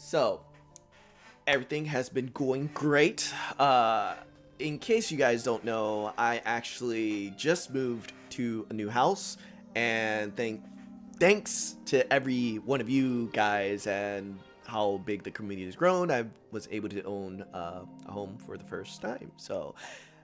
So, everything has been going great. In case you guys don't know, I actually just moved to a new house, and thanks to every one of you guys and how big the community has grown, I was able to own a home for the first time. So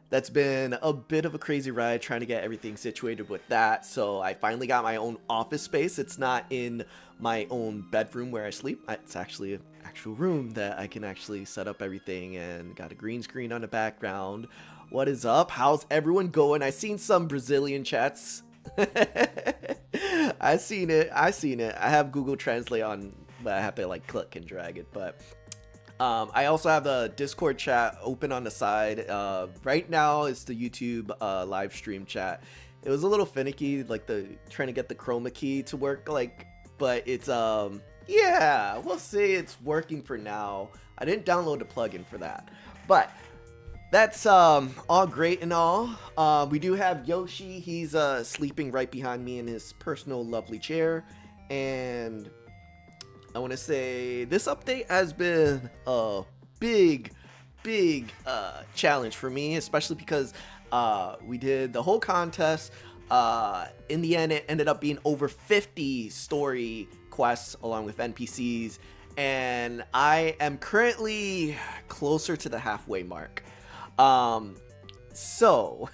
that's been a bit of a crazy ride trying to get everything situated with that. So I finally got my own office space. It's not in my own bedroom where I sleep. It's actually an actual room that I can actually set up everything, and got a green screen on the background. What is up? How's everyone going? I seen some Brazilian chats. I seen it. I have Google Translate on, but I have to like click and drag it. But I also have the Discord chat open on the side. Right now it's the YouTube live stream chat. It was a little finicky, like trying to get the chroma key to work, but it's yeah, we'll say it's working for now. I didn't download the plugin for that, but that's all great and all. We do have Yoshi. He's sleeping right behind me in his personal lovely chair, and I want to say this update has been a big challenge for me, especially because we did the whole contest. In the end, it ended up being over 50 story quests along with NPCs, and I am currently closer to the halfway mark. So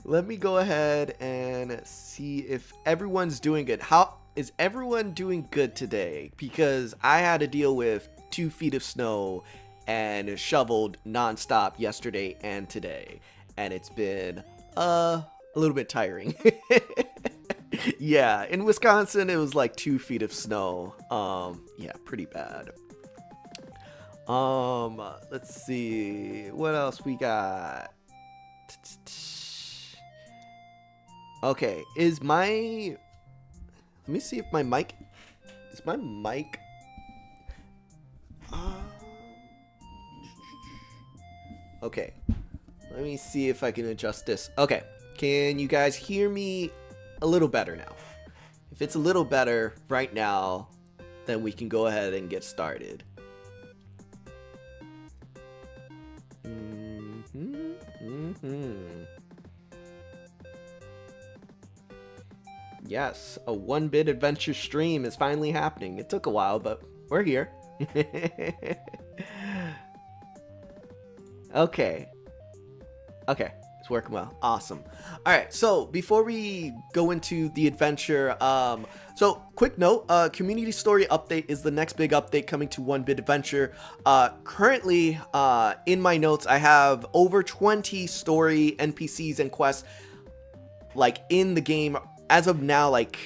let me go ahead and see if everyone's doing good. How is everyone doing good today? Because I had to deal with 2 feet of snow and shoveled nonstop yesterday and today, and it's been a little bit tiring. Yeah, in Wisconsin it was like 2 feet of snow. Yeah, pretty bad. Let's see what else we got. Okay, let me see if my mic is my mic okay, let me see if I can adjust this. Okay, can you guys hear me a little better now? If it's a little better right now, then we can go ahead and get started. Yes, a OneBit adventure stream is finally happening. It took a while, but we're here. Okay, it's working well. Awesome. All right, so before we go into the adventure, so quick note, community story update is the next big update coming to OneBit Adventure. Currently, in my notes, I have over 20 story NPCs and quests like in the game as of now, like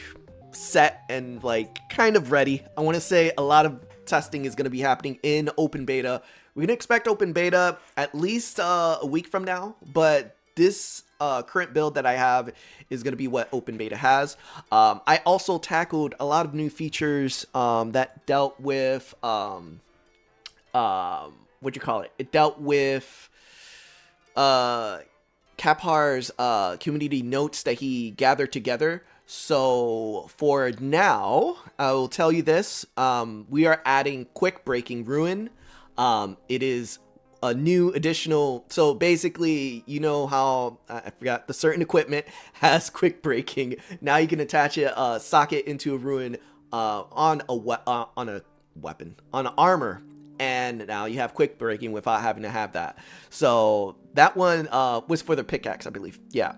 set and like kind of ready. I want to say a lot of testing is going to be happening in open beta. We can expect open beta at least a week from now, but this current build that I have is going to be what open beta has. I also tackled a lot of new features that dealt with what you call it? It dealt with Kaphar's community notes that he gathered together. So for now, I will tell you this: we are adding quick breaking ruin. It is a new additional, so basically, you know how I forgot the certain equipment has quick breaking. Now you can attach a socket into a ruin on an armor, and now you have quick breaking without having to have that. So that one was for the pickaxe, I believe. Yeah.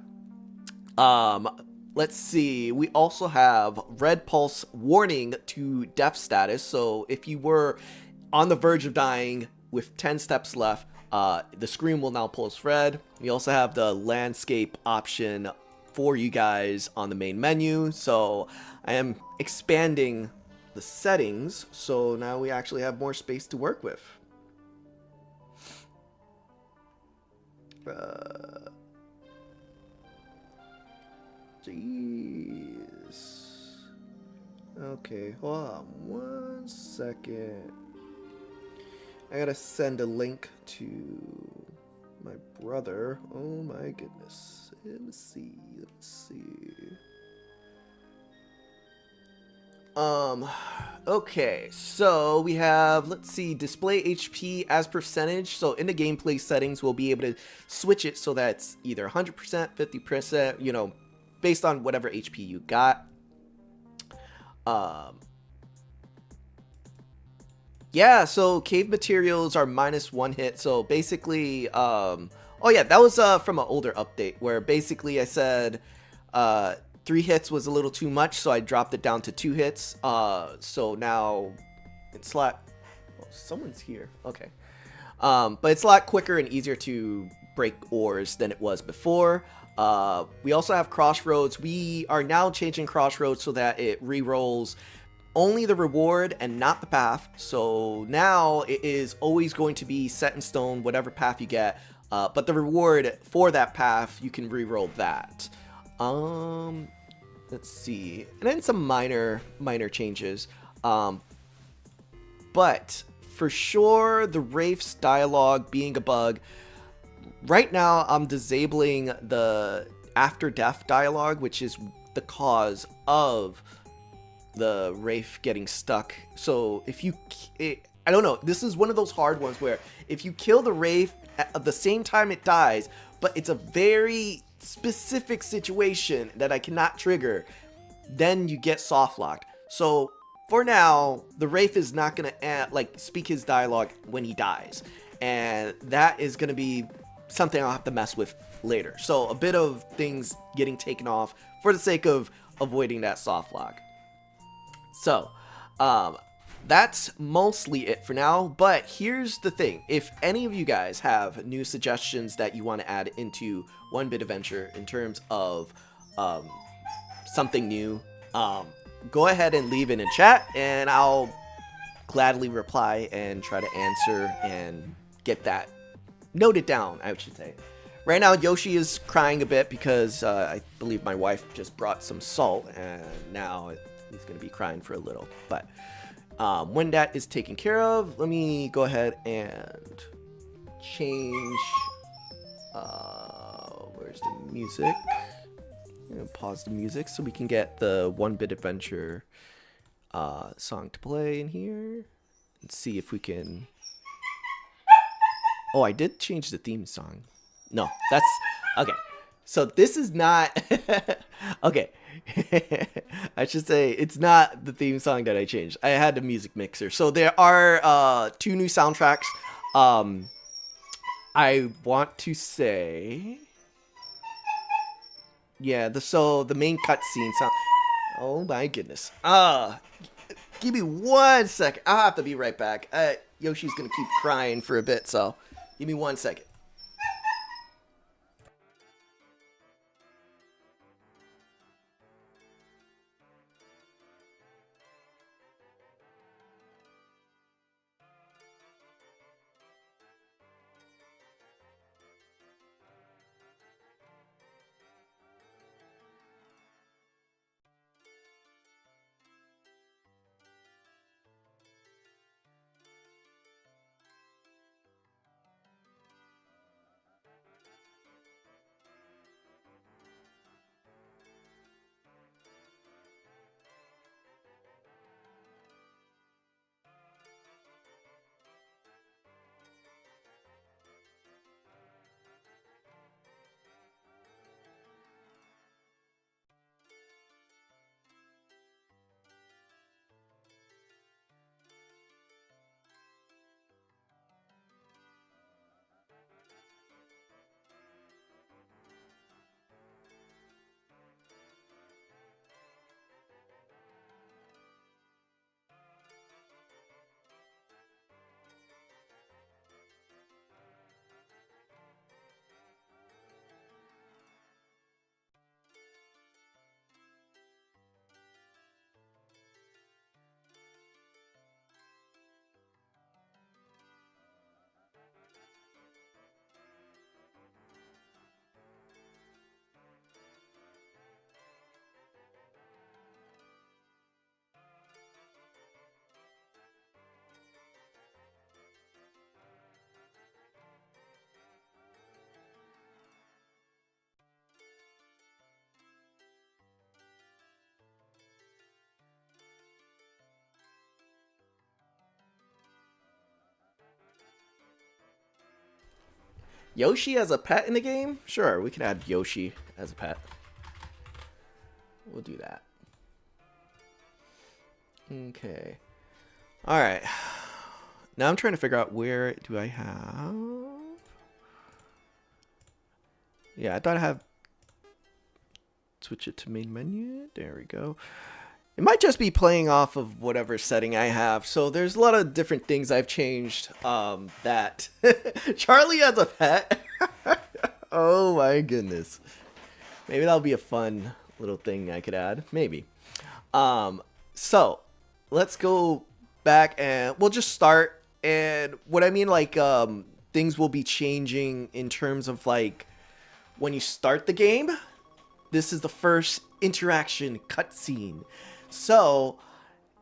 Let's see. We also have red pulse warning to death status. So if you were on the verge of dying with 10 steps left, the screen will now pulse red. We also have the landscape option for you guys on the main menu. So I am expanding the settings, so now we actually have more space to work with. Jeez. Okay, hold on 1 second. I gotta send a link to my brother. Oh my goodness. Let's see. Okay, so we have, let's see, display HP as percentage. So in the gameplay settings, we'll be able to switch it so that it's either 100%, 50%, you know, based on whatever HP you got. Yeah, so cave materials are -1 hit. So basically, oh yeah, that was from an older update where basically I said 3 hits was a little too much, so I dropped it down to 2 hits. So now it's a lot. Oh, someone's here. Okay. But it's a lot quicker and easier to break ores than it was before. We also have Crossroads. We are now changing Crossroads so that it re-rolls only the reward and not the path. So now it is always going to be set in stone, whatever path you get. But the reward for that path, you can re-roll that. Let's see. And then some minor changes. But for sure, the wraith's dialogue being a bug. Right now, I'm disabling the after death dialogue, which is the cause of the wraith getting stuck. So if you, I don't know, this is one of those hard ones where if you kill the wraith at the same time it dies, but it's a very specific situation that I cannot trigger, then you get soft locked. So for now, the wraith is not gonna speak his dialogue when he dies, and that is gonna be something I'll have to mess with later. So a bit of things getting taken off for the sake of avoiding that soft lock. So, that's mostly it for now, but here's the thing. If any of you guys have new suggestions that you want to add into OneBit Adventure in terms of something new, go ahead and leave it in chat, and I'll gladly reply and try to answer and get that noted down, I should say. Right now, Yoshi is crying a bit because I believe my wife just brought some salt, and now he's going to be crying for a little. But when that is taken care of, let me go ahead and change. Where's the music? I'm going to pause the music so we can get the OneBit Adventure song to play in here. Let's see if we can. Oh, I did change the theme song. No, that's okay. So this is not okay. I should say it's not the theme song that I changed. I had a music mixer. So there are 2 new soundtracks. I want to say, yeah. So the main cutscene sound. Oh my goodness. Give me 1 second. I'll have to be right back. Yoshi's gonna keep crying for a bit, so give me 1 second. Yoshi as a pet in the game? Sure, we can add Yoshi as a pet. We'll do that. Okay. Alright. Now I'm trying to figure out where do I have... Yeah, I thought I have... Switch it to main menu. There we go. It might just be playing off of whatever setting I have. So there's a lot of different things I've changed. That Charlie as a pet. Oh my goodness. Maybe that'll be a fun little thing I could add. Maybe. So let's go back and we'll just start. And what I mean, like, things will be changing in terms of like when you start the game. This is the first interaction cutscene. So,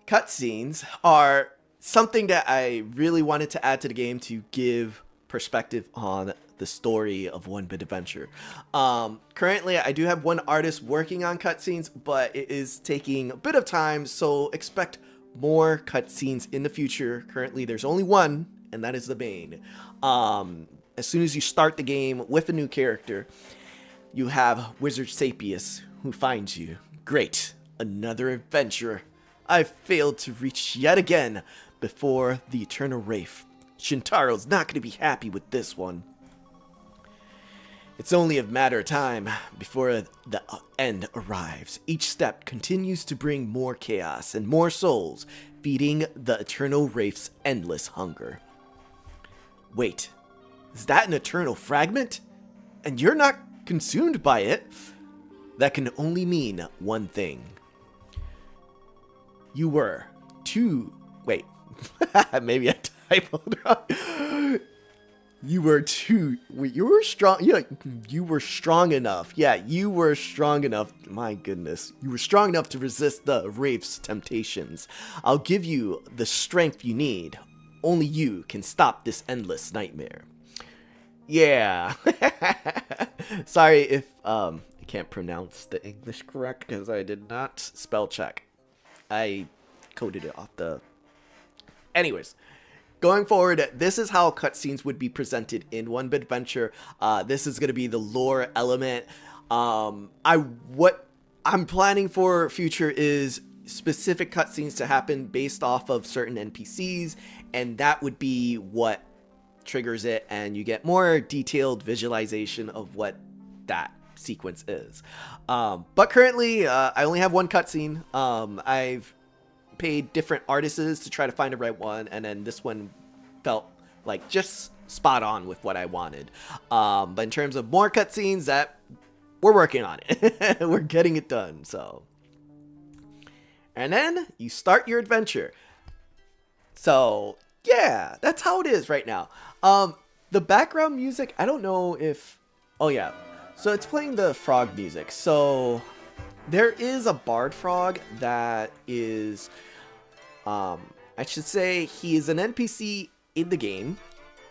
cutscenes are something that I really wanted to add to the game to give perspective on the story of OneBit Adventure. Currently, I do have one artist working on cutscenes, but it is taking a bit of time, so expect more cutscenes in the future. Currently, there's only one, and that is the main. As soon as you start the game with a new character, you have Wizard Sapius, who finds you. Great. Another adventure. I've failed to reach yet again before the Eternal Wraith. Shintaro's not going to be happy with this one. It's only a matter of time before the end arrives. Each step continues to bring more chaos and more souls, feeding the Eternal Wraith's endless hunger. Wait, is that an Eternal Fragment? And you're not consumed by it? That can only mean one thing. You were too... Wait. Maybe I typoed wrong. You were too... Wait, you were strong... Yeah, you were strong enough. Yeah, you were strong enough. My goodness. You were strong enough to resist the Wraith's temptations. I'll give you the strength you need. Only you can stop this endless nightmare. Yeah. Sorry if I can't pronounce the English correct because I did not spell check. I coded it off the... Anyways, going forward, this is how cutscenes would be presented in OneBit Adventure. This is going to be the lore element. What I'm planning for future is specific cutscenes to happen based off of certain NPCs, and that would be what triggers it, and you get more detailed visualization of what that sequence is. But currently, I only have one cutscene. I've paid different artists to try to find the right one, and then this one felt like just spot on with what I wanted. But in terms of more cutscenes, that we're working on it. We're getting it done. So, and then you start your adventure. So yeah, that's how it is right now. The background music, I don't know if... Oh yeah, so it's playing the frog music. So there is a bard frog that is, I should say he is an NPC in the game,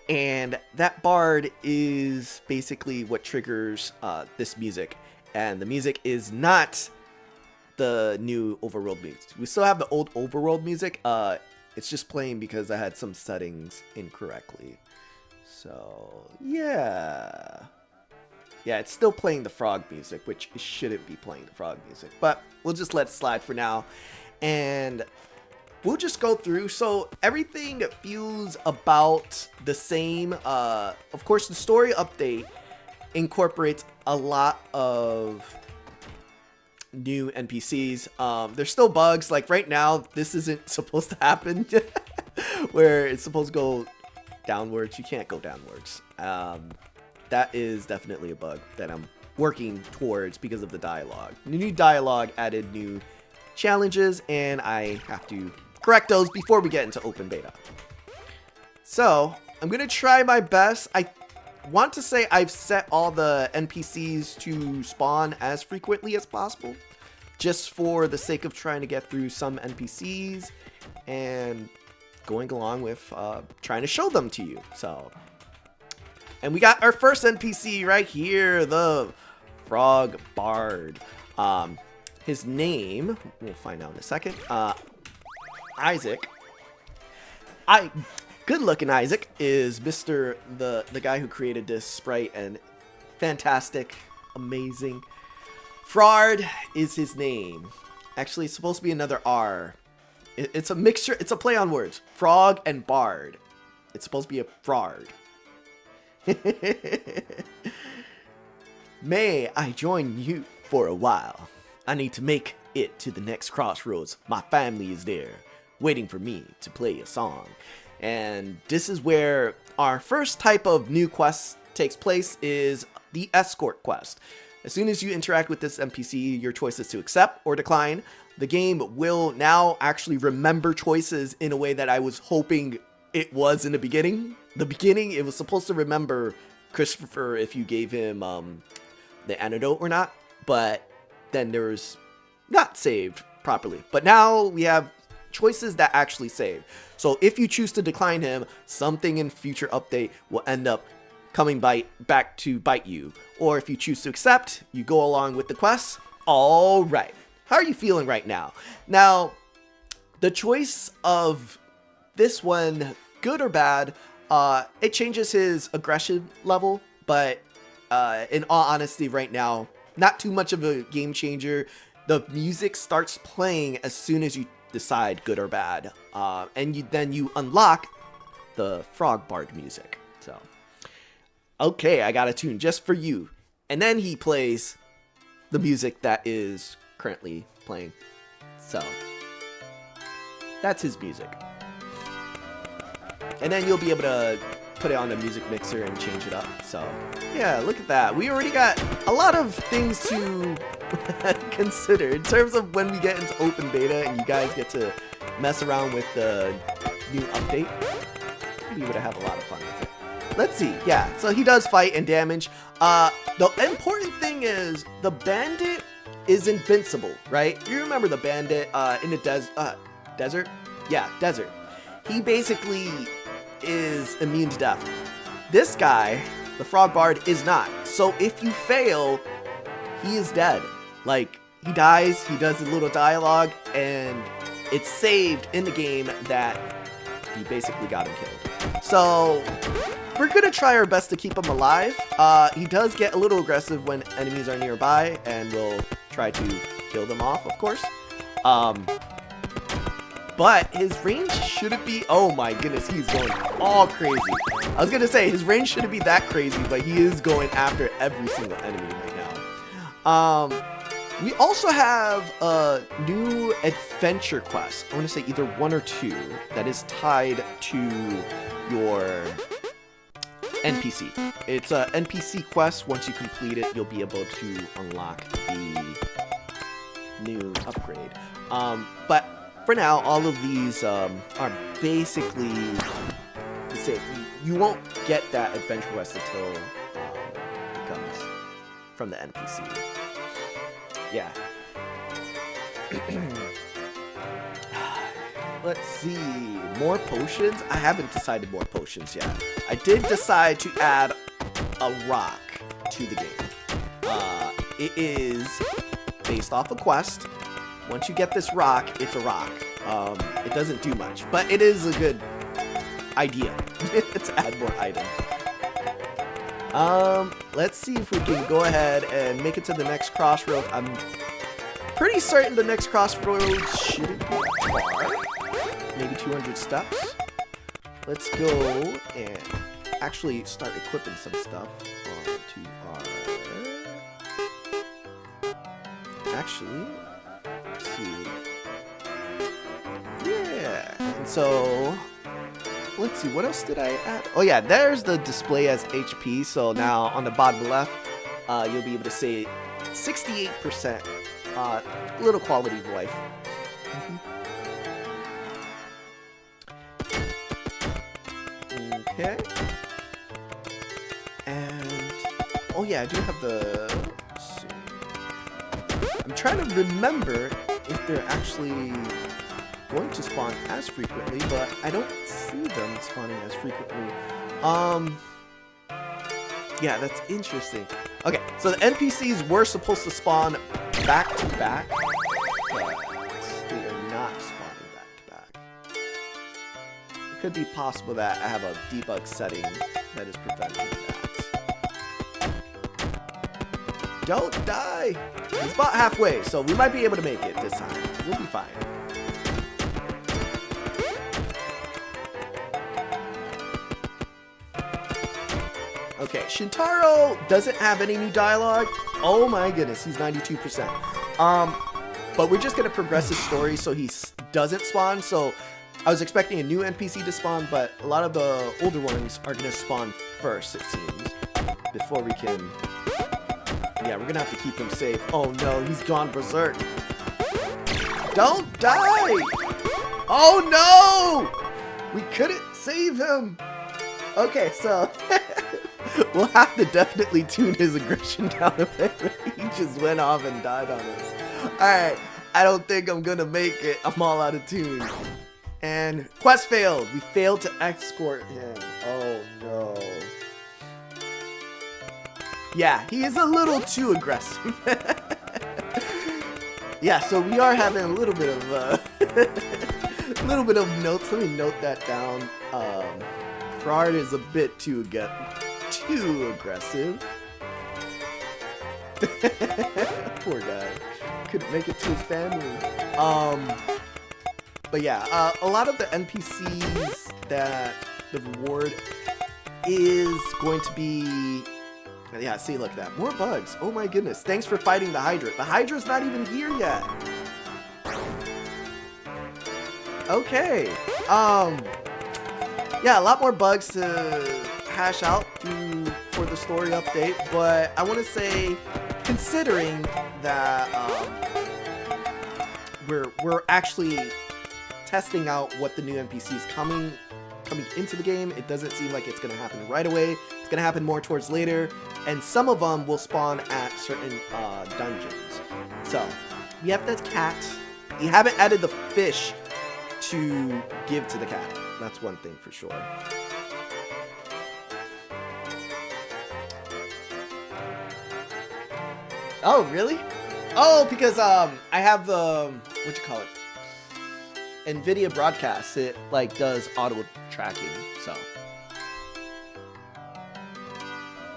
and that bard is basically what triggers this music. And the music is not the new overworld music. We still have the old overworld music. It's just playing because I had some settings incorrectly. So yeah. Yeah, it's still playing the frog music, which it shouldn't be playing the frog music. But we'll just let it slide for now. And we'll just go through. So everything feels about the same. Of course, the story update incorporates a lot of new NPCs. There's still bugs. Like right now, this isn't supposed to happen. Where it's supposed to go downwards. You can't go downwards. That is definitely a bug that I'm working towards because of the dialogue. The new dialogue added new challenges, and I have to correct those before we get into open beta. So I'm gonna try my best. I want to say I've set all the NPCs to spawn as frequently as possible, just for the sake of trying to get through some NPCs and going along with trying to show them to you. So, and we got our first NPC right here, the Frog Bard. His name, we'll find out in a second. Isaac. Good Looking Isaac is Mr. the guy who created this sprite, and fantastic, amazing. Frard is his name. Actually, it's supposed to be another R. It's a mixture. It's a play on words. Frog and bard. It's supposed to be a frard. May I join you for a while? I need to make it to the next crossroads. My family is there, waiting for me to play a song. And this is where our first type of new quest takes place, is the escort quest. As soon as you interact with this NPC, your choice is to accept or decline. The game will now actually remember choices in a way that I was hoping it was in the beginning. The beginning, it was supposed to remember Christopher if you gave him the antidote or not, but then there's not saved properly. But now we have choices that actually save. So if you choose to decline him, something in future update will end up coming back to bite you. Or if you choose to accept, you go along with the quest. All right. How are you feeling right now? Now, the choice of this one, good or bad, it changes his aggression level, but in all honesty right now, not too much of a game changer. The music starts playing as soon as you decide good or bad, and then you unlock the Frog Bard music. So, okay, I got a tune just for you. And then he plays the music that is currently playing. So, that's his music. And then you'll be able to put it on the music mixer and change it up. So, yeah, look at that. We already got a lot of things to consider in terms of when we get into open beta and you guys get to mess around with the new update. You'll be able to have a lot of fun with it. Let's see. Yeah, so he does fight and damage. The important thing is the bandit is invincible, right? You remember the bandit in the desert? Yeah, desert. He basically is immune to death. This guy, the Frog Bard, is not. So if you fail, he is dead. Like, he dies, he does a little dialogue, and it's saved in the game that you basically got him killed. So we're gonna try our best to keep him alive. He does get a little aggressive when enemies are nearby, and we'll try to kill them off, of course. But his range shouldn't be, oh my goodness, he's going all crazy. I was gonna say, his range shouldn't be that crazy, but he is going after every single enemy right now. We also have a new adventure quest. I want to say either 1 or 2 that is tied to your NPC. It's a NPC quest. Once you complete it, you'll be able to unlock the new upgrade. But for now, all of these are basically the same. You won't get that adventure quest until it comes from the NPC. Yeah. Let's see. More potions? I haven't decided more potions yet. I did decide to add a rock to the game. It is based off a quest. Once you get this rock, it's a rock. It doesn't do much, but it is a good idea to add more items. Let's see if we can go ahead and make it to the next crossroad. I'm pretty certain the next crossroads shouldn't be far. Maybe 200 steps. Let's go and actually start equipping some stuff onto our... Actually, let's see. Yeah, and so... Let's see, what else did I add? Oh yeah, there's the display as HP. So now on the bottom left, you'll be able to say 68%. Little quality of life. Okay. And oh yeah, I do have the. Let's see. I'm trying to remember if they're actually going to spawn as frequently, but I don't see them spawning as frequently. Yeah, that's interesting. Okay, so the NPCs were supposed to spawn back to back, but they are not spawning back to back. could be possible that I have a debug setting that is preventing that. Don't die! It's about halfway, so we might be able to make it this time. We'll be fine. Okay, Shintaro doesn't have any new dialogue. Oh my goodness, he's 92%. But we're just gonna progress his story so he doesn't spawn. So I was expecting a new NPC to spawn, but a lot of the older ones are gonna spawn first, it seems, before we can. Yeah, we're gonna have to keep him safe. Oh no, he's gone berserk. Don't die! Oh no! We couldn't save him. Okay, so we'll have to definitely tune his aggression down a bit. He just went off and died on us. Alright, I don't think I'm gonna make it. I'm all out of tune. And quest failed. We failed to escort him. Oh no. Yeah, he is a little too aggressive. Yeah, so we are having a little bit of notes. Let me note that down. Frard is a bit too aggressive. Poor guy. Couldn't make it to his family. But yeah, a lot of the NPCs that the reward is going to be. Yeah, see, look at that. More bugs. Oh my goodness. Thanks for fighting the Hydra. The Hydra's not even here yet. Okay. Yeah, a lot more bugs to hash out for the story update, but I want to say, considering that we're actually testing out what the new NPCs coming into the game, it doesn't seem like it's going to happen right away. It's going to happen more towards later, and some of them will spawn at certain dungeons. So we have the cat. You haven't added the fish to give to the cat. That's one thing for sure. Oh, really? Oh, because I have the what you call it? NVIDIA broadcast. It like does auto tracking, so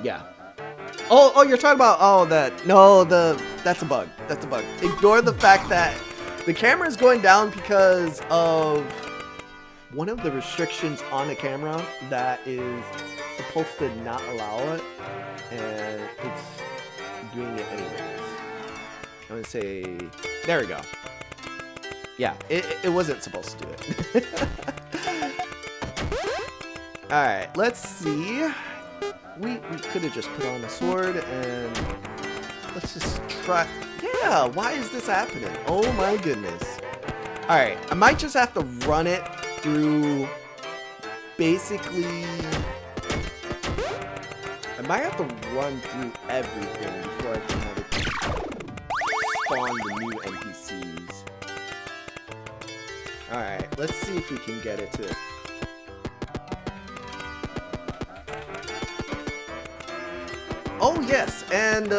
yeah. Oh, you're talking about that's a bug. That's a bug. Ignore the fact that the camera is going down because of one of the restrictions on the camera that is supposed to not allow it, and it's doing it anyways. I'm gonna say, there we go. Yeah, it wasn't supposed to do it. Alright, let's see. We could have just put on a sword and let's just try. Yeah, why is this happening? Oh my goodness. Alright, I might just have to run it through basically. I might have to run through everything before I can have it spawn the new NPCs. Alright, let's see if we can get it to. Oh yes, and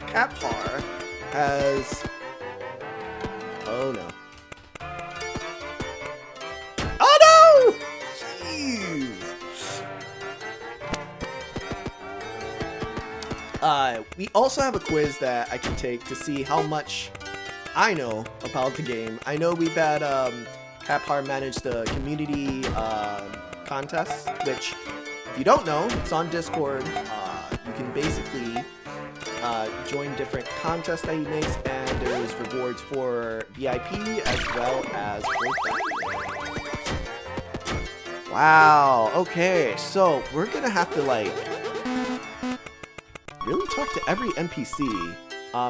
Caphar has. Oh no. Oh no! Jeez. We also have a quiz that I can take to see how much I know about the game. I know we've had Caphar manage the community contest, which, if you don't know, it's on Discord. You can basically join different contests that he makes, and there's rewards for VIP as well as for platinum. Wow, okay, so we're gonna have to like really talk to every NPC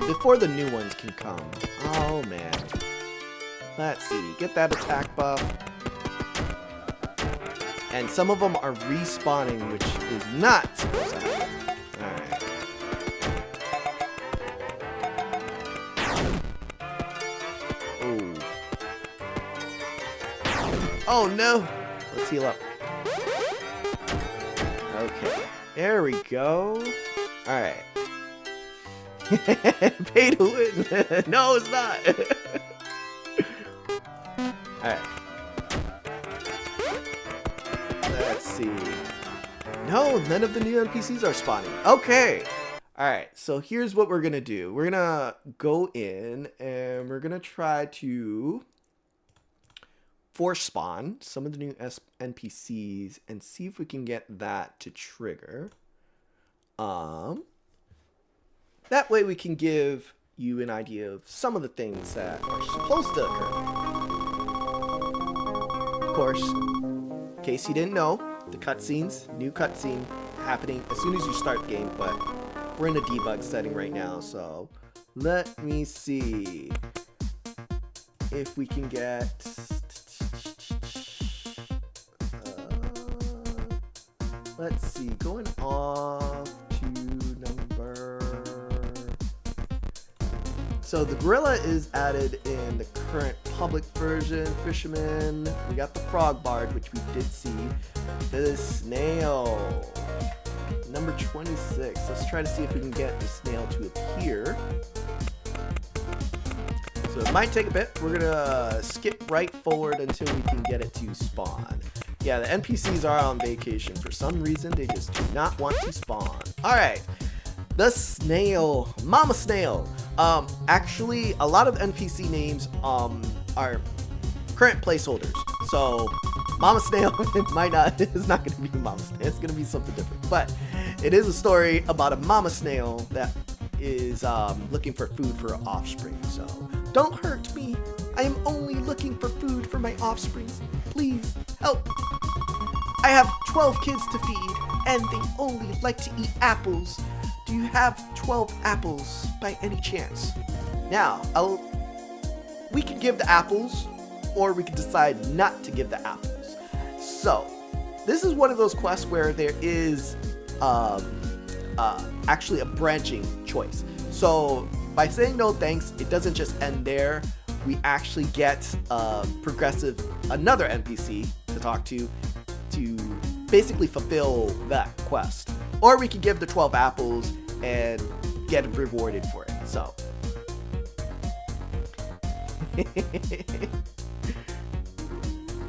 before the new ones can come. Oh man. Let's see, get that attack buff. And some of them are respawning, which is not supposed to happen. Alright. Oh. Oh no! Let's heal up. Okay. There we go. Alright. Pay to win. No, it's not. Alright. see. No, none of the new NPCs are spawning. Okay. All right. So here's what we're going to do. We're going to go in and we're going to try to force spawn some of the new NPCs and see if we can get that to trigger. That way we can give you an idea of some of the things that are supposed to occur. Of course, in case you didn't know, the cutscenes, new cutscene happening as soon as you start the game, but we're in a debug setting right now, so let me see if we can get let's see, going off to number. So the gorilla is added in the current public version. Fisherman. We got the frog bard, which we did see. The snail. Number 26. Let's try to see if we can get the snail to appear. So it might take a bit. We're gonna skip right forward until we can get it to spawn. Yeah, the NPCs are on vacation. For some reason, they just do not want to spawn. All right, the snail, Mama Snail. Actually, a lot of NPC names are current placeholders. So, Mama Snail it's not going to be Mama Snail. It's going to be something different. But it is a story about a Mama Snail that is looking for food for her offspring. So, don't hurt me. I am only looking for food for my offspring. Please help. I have 12 kids to feed, and they only like to eat apples. Do you have 12 apples by any chance? Now, we could give the apples, or we could decide not to give the apples. So, this is one of those quests where there is actually a branching choice. So, by saying no thanks, it doesn't just end there. We actually get another NPC to talk to basically fulfill that quest. Or we can give the 12 apples and get rewarded for it. So.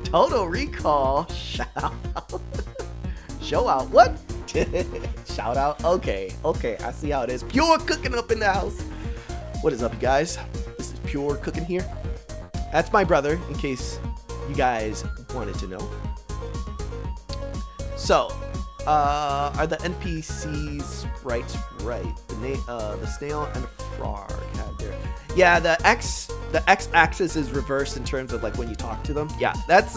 Total Recall. Shout out. Show out. What? Shout out. Okay. I see how it is. Pure cooking up in the house. What is up, you guys? This is Pure Cooking here. That's my brother, in case you guys wanted to know. So, are the NPC sprites right? The snail and the frog had there. Yeah, the x-axis is reversed in terms of like when you talk to them. Yeah, that's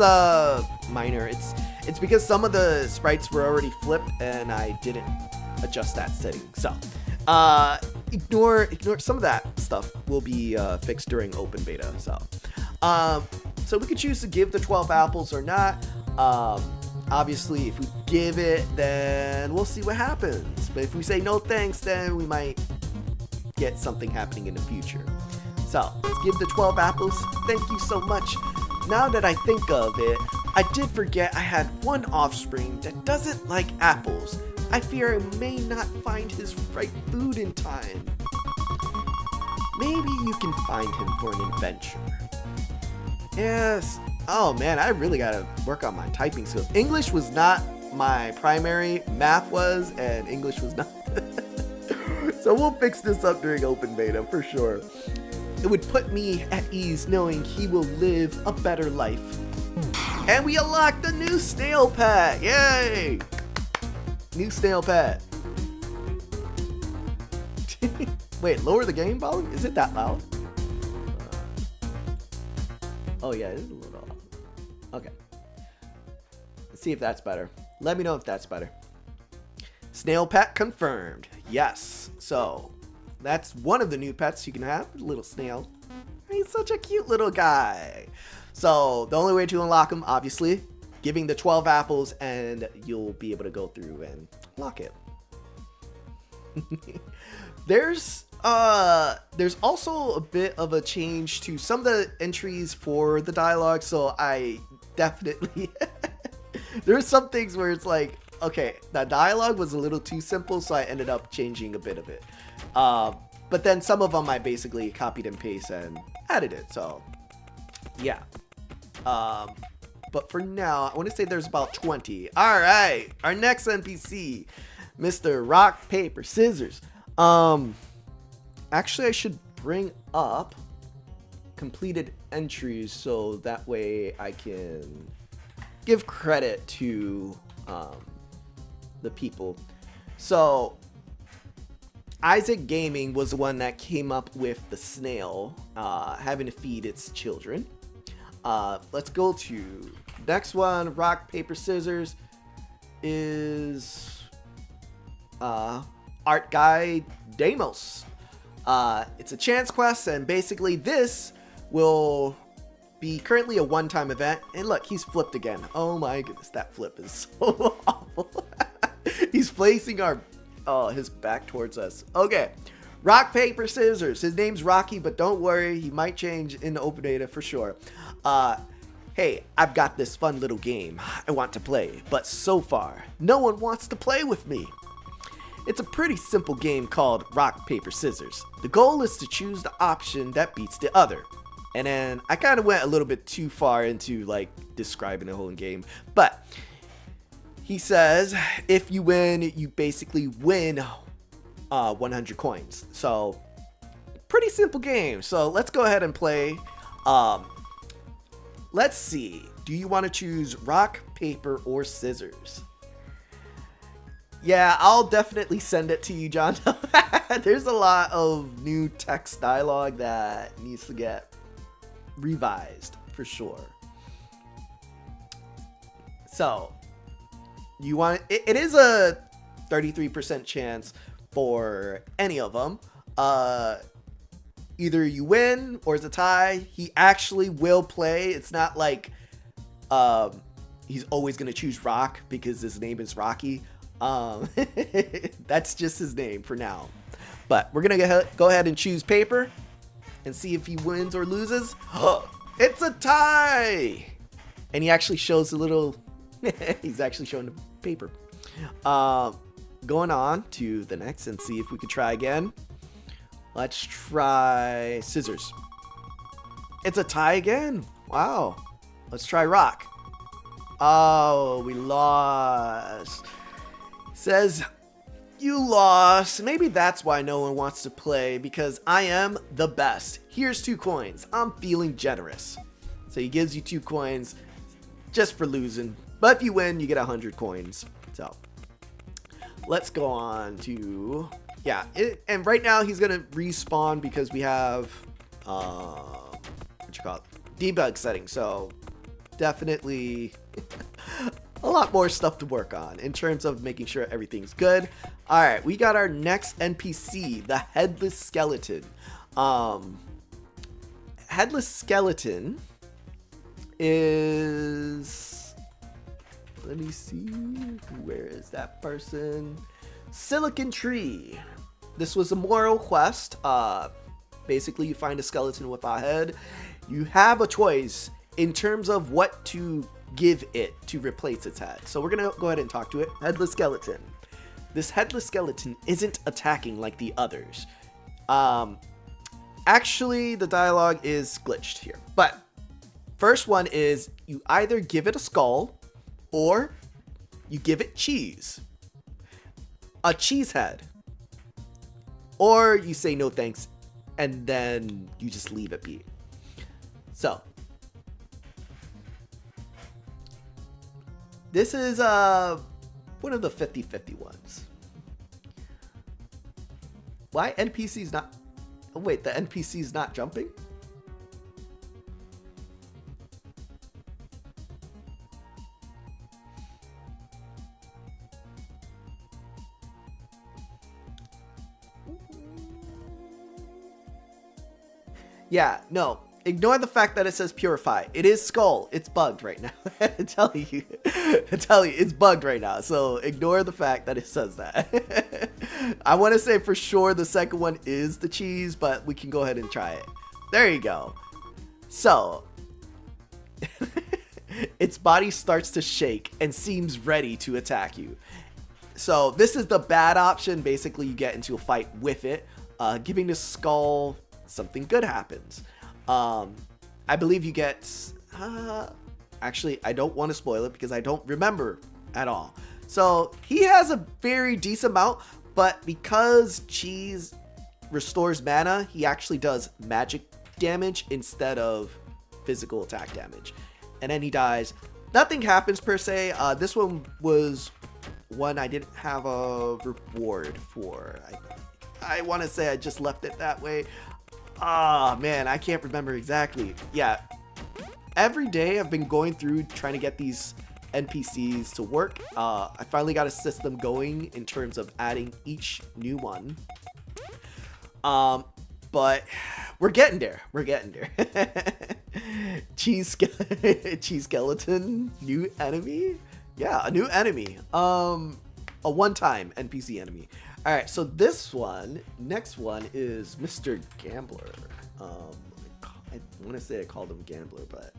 minor. It's because some of the sprites were already flipped and I didn't adjust that setting. So, ignore some of that stuff will be fixed during open beta. So we could choose to give the 12 apples or not. Obviously, if we give it, then we'll see what happens. But if we say no thanks, then we might get something happening in the future. So, let's give the 12 apples. Thank you so much. Now that I think of it, I did forget I had one offspring that doesn't like apples. I fear I may not find his right food in time. Maybe you can find him for an adventure. Yes. Oh man, I really gotta work on my typing skills. English was not my primary, math was, and English was not. So we'll fix this up during open beta for sure. It would put me at ease knowing he will live a better life. And we unlocked the new snail pet! Yay! New snail pet. Wait, lower the game volume? Is it that loud? Oh yeah, it is a little loud. Okay. Let's see if that's better. Let me know if that's better. Snail pet confirmed. Yes. So, that's one of the new pets you can have. Little snail. He's such a cute little guy. So, the only way to unlock him, obviously, giving the 12 apples and you'll be able to go through and lock it. There's also a bit of a change to some of the entries for the dialogue, so I definitely there's some things where it's like, okay, the dialogue was a little too simple, so I ended up changing a bit of it. But then some of them I basically copied and pasted and added it, so yeah. but for now, I want to say there's about 20. All right, our next NPC, Mr. Rock, Paper, Scissors. Actually, I should bring up completed entries so that way I can give credit to the people. So Isaac Gaming was the one that came up with the snail having to feed its children. Let's go to next one. Rock, paper, scissors is art guy Deimos. It's a chance quest, and basically this will be currently a one-time event. And look, he's flipped again. Oh my goodness, that flip is so awful. He's placing his back towards us. Okay, rock, paper, scissors. His name's Rocky, but don't worry, he might change in the open beta for sure. Hey, I've got this fun little game I want to play, but so far, no one wants to play with me. It's a pretty simple game called Rock, Paper, Scissors. The goal is to choose the option that beats the other. And then I kind of went a little bit too far into like describing the whole game, but he says if you win, you basically win 100 coins. So pretty simple game. So let's go ahead and play. Let's see. Do you want to choose rock, paper, or scissors? Yeah, I'll definitely send it to you, John. There's a lot of new text dialogue that needs to get revised for sure. So you want it is a 33% chance for any of them. Either you win or it's a tie. He actually will play. It's not like he's always gonna choose rock because his name is Rocky. That's just his name for now. But we're gonna go ahead and choose paper and see if he wins or loses. It's a tie! And he actually shows a little... he's actually showing the paper. Going on to the next and see if we could try again. Let's try scissors. It's a tie again. Wow. Let's try rock. Oh, we lost. Says you lost. Maybe that's why no one wants to play, because I am the best. Here's 2 coins. I'm feeling generous. So he gives you 2 coins just for losing. But if you win, you get 100 coins. So let's go on to... Yeah, and right now he's going to respawn because we have... what you call it? Debug settings. So definitely... a lot more stuff to work on in terms of making sure everything's good. All right, we got our next NPC, the Headless Skeleton. Headless Skeleton is... Let me see. Where is that person? Silicon Tree. This was a moral quest. Basically, you find a skeleton with a head. You have a choice in terms of what to give it to replace its head. So we're gonna go ahead and talk to it. Headless Skeleton. This Headless Skeleton isn't attacking like the others. Actually, the dialogue is glitched here. But first one is you either give it a skull or you give it cheese. A cheese head. Or you say no thanks and then you just leave it be. So this is one of the 50-50 ones. Why NPC's not... Oh, wait, the NPC's not jumping? Yeah, no. Ignore the fact that it says purify. It is skull. It's bugged right now. I'm telling you, it's bugged right now. So ignore the fact that it says that. I want to say for sure the second one is the cheese, but we can go ahead and try it. There you go. So its body starts to shake and seems ready to attack you. So this is the bad option. Basically, you get into a fight with it. Giving the skull, something good happens. I believe you get Actually, I don't want to spoil it because I don't remember at all. So he has a very decent amount, but because cheese restores mana, he actually does magic damage instead of physical attack damage. And then he dies. Nothing happens per se. This one was one I didn't have a reward for. I want to say I just left it that way. Ah, man, I can't remember exactly. Yeah, every day I've been going through trying to get these NPCs to work. I finally got a system going in terms of adding each new one. But we're getting there. We're getting there. Cheese skeleton, new enemy. Yeah, a new enemy. A one-time NPC enemy. All right, so next one is Mr. Gambler. I want to say I called him Gambler, but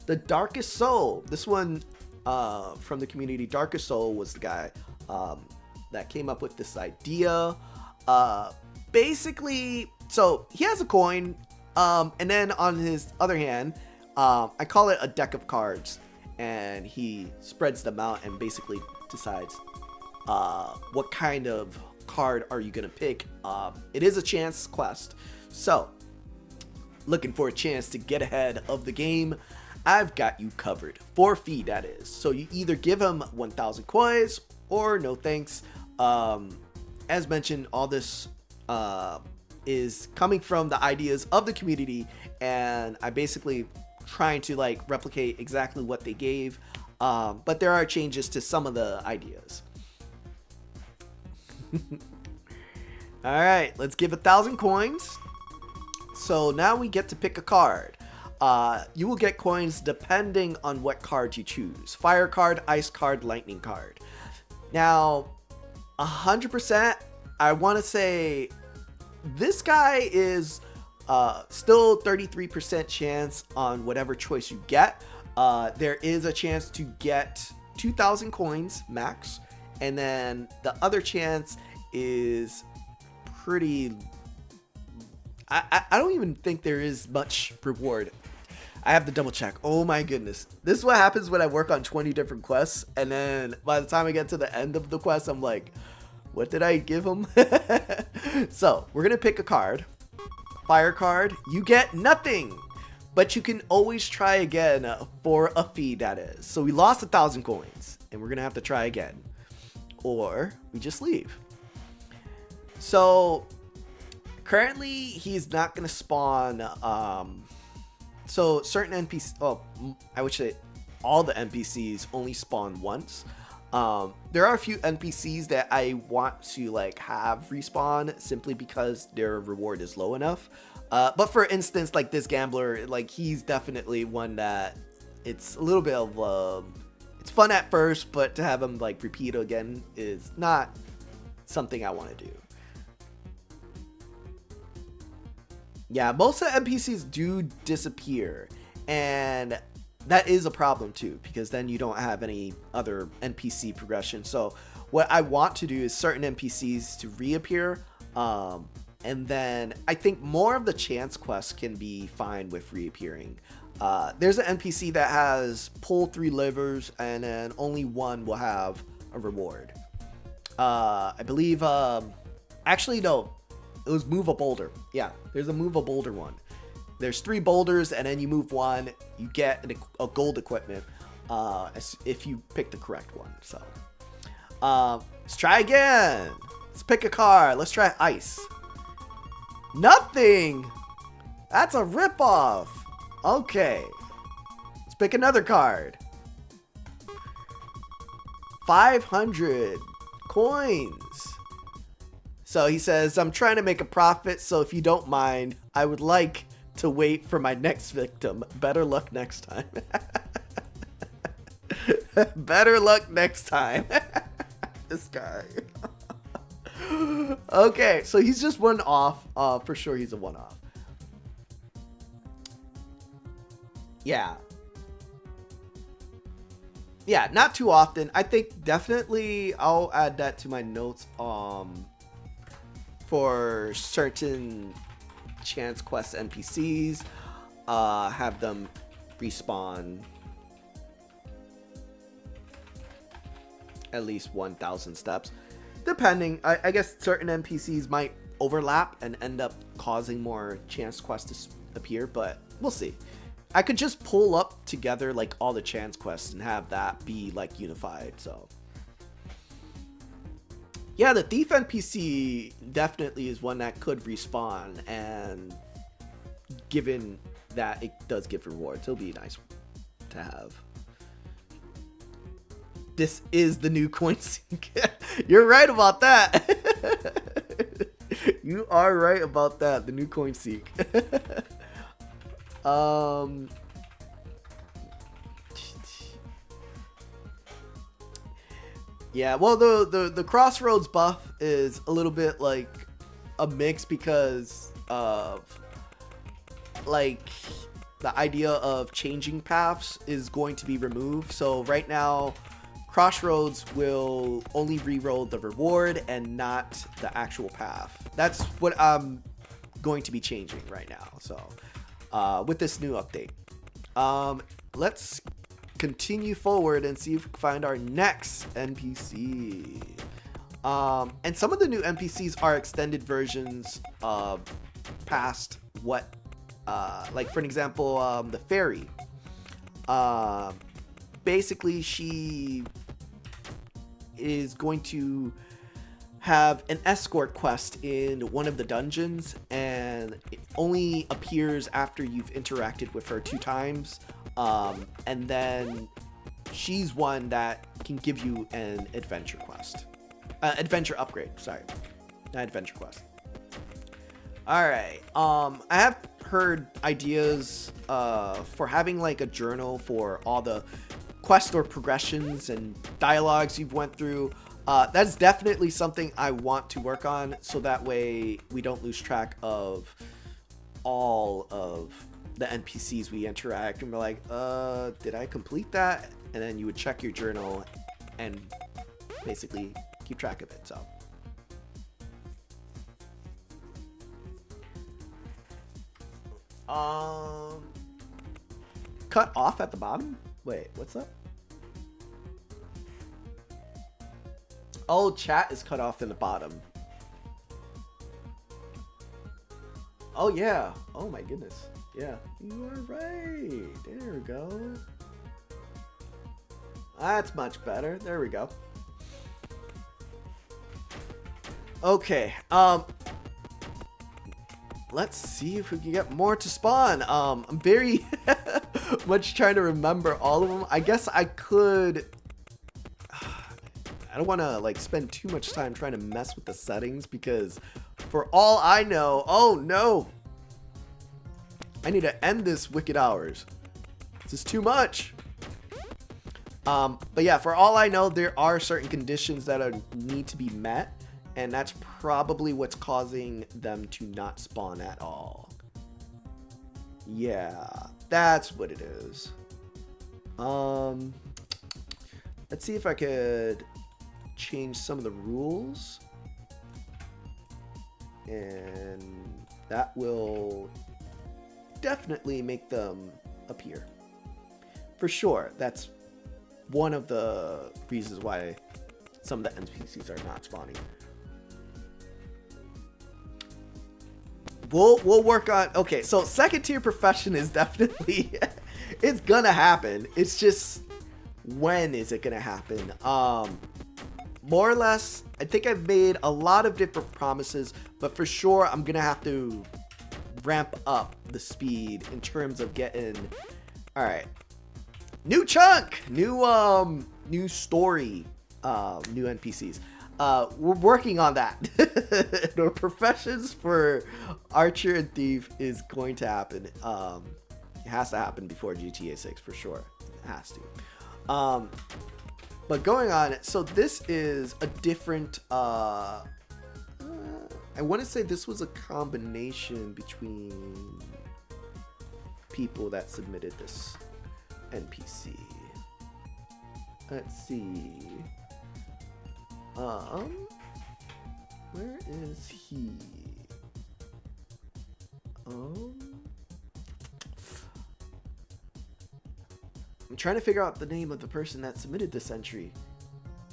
the Darkest Soul. This one from the community, Darkest Soul was the guy that came up with this idea. Basically, so he has a coin, and then on his other hand, I call it a deck of cards, and he spreads them out and basically decides what kind of card are you gonna pick. It is a chance quest, so looking for a chance to get ahead of the game, I've got you covered. For fee, that is. So you either give him 1,000 coins or no thanks. As mentioned, all this is coming from the ideas of the community, and I basically trying to like replicate exactly what they gave, but there are changes to some of the ideas. All right, let's give 1,000 coins. So now we get to pick a card. You will get coins depending on what card you choose: fire card, ice card, lightning card. Now 100%, I want to say this guy is still 33% chance on whatever choice you get. There is a chance to get 2,000 coins max, and then the other chance is pretty. I don't even think there is much reward. I have to double check. Oh my goodness. This is what happens when I work on 20 different quests, and then by the time I get to the end of the quest, I'm like, what did I give him? So we're gonna pick a card. Fire card, you get nothing, but you can always try again for a fee, that is. So we lost 1,000 coins, and we're gonna have to try again, or we just leave. So currently he's not gonna spawn. So certain NPCs, oh, I would say all the NPCs only spawn once. There are a few NPCs that I want to like have respawn simply because their reward is low enough. But for instance, like this Gambler, like he's definitely one that it's a little bit of it's fun at first, but to have him like repeat again is not something I want to do. Yeah, most of the NPCs do disappear, and that is a problem too, because then you don't have any other NPC progression. So what I want to do is certain NPCs to reappear, and then I think more of the chance quests can be fine with reappearing. There's an NPC that has pull 3 levers, and then only one will have a reward. I believe, actually no, it was move a boulder. Yeah, there's a move a boulder one. There's 3 boulders, and then you move one, you get a gold equipment if you pick the correct one. So let's try again. Let's pick a card. Let's try ice. Nothing. That's a ripoff. Okay, let's pick another card. 500 coins. So he says, I'm trying to make a profit, so if you don't mind, I would like to wait for my next victim. Better luck next time. Better luck next time. This guy. Okay, so he's just one off. For sure he's a one-off. Yeah. Yeah, not too often. I think definitely I'll add that to my notes. For certain chance quest NPCs. have them respawn at least 1,000 steps. Depending, I guess certain NPCs might overlap and end up causing more chance quests to appear, but we'll see. I could just pull up together like all the chance quests and have that be like unified, so. Yeah, the thief NPC definitely is one that could respawn, and given that it does give rewards, it'll be nice to have. This is the new coin sink. You're right about that. You are right about that. The new coin seek. Yeah, well, the crossroads buff is a little bit like a mix because of like the idea of changing paths is going to be removed. So right now, crossroads will only reroll the reward and not the actual path. That's what I'm going to be changing right now. So with this new update, let's continue forward and see if we can find our next NPC. And some of the new NPCs are extended versions past what like for an example, the fairy. Basically, she is going to have an escort quest in one of the dungeons, and it only appears after you've interacted with her 2 times. And then she's one that can give you an adventure quest. Adventure upgrade, sorry. Not adventure quest. Alright, I have heard ideas for having like a journal for all the quest or progressions and dialogues you've went through. That's definitely something I want to work on, so that way we don't lose track of all of the NPCs we interact and we're like, did I complete that? And then you would check your journal and basically keep track of it. So cut off at the bottom? Wait, what's up? Oh, chat is cut off in the bottom. Oh yeah. Oh my goodness. Yeah, you are right. There we go. That's much better. There we go. Okay. Let's see if we can get more to spawn. I'm very much trying to remember all of them. I guess I could. I don't want to like spend too much time trying to mess with the settings because, for all I know, oh no. I need to end this Wicked Hours. This is too much. But yeah, for all I know, there are certain conditions that need to be met, and that's probably what's causing them to not spawn at all. Yeah, that's what it is. Let's see if I could change some of the rules, and that will definitely make them appear. For sure, that's one of the reasons why some of the NPCs are not spawning. We'll work on. Okay, so second tier profession is definitely it's gonna happen. It's just, when is it gonna happen? More or less, I think I've made a lot of different promises, but for sure I'm gonna have to ramp up the speed in terms of getting. All right, new chunk, new story, new NPCs. We're working on that. The professions for Archer and Thief is going to happen. It has to happen before GTA 6 for sure. It has to. But going on, so this is a different. I want to say this was a combination between people that submitted this NPC. Let's see. Where is he? I'm trying to figure out the name of the person that submitted this entry,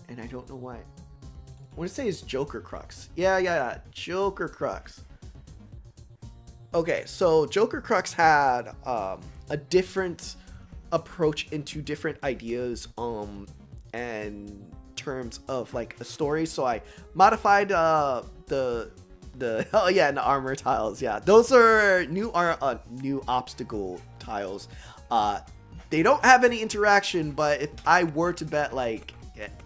and I don't know why. I want to say it's Joker Crux. Yeah, Joker Crux. Okay, so Joker Crux had a different approach into different ideas and terms of like a story. So I modified the oh yeah, and the armor tiles. Yeah, those are new obstacle tiles. They don't have any interaction, but if I were to bet, like,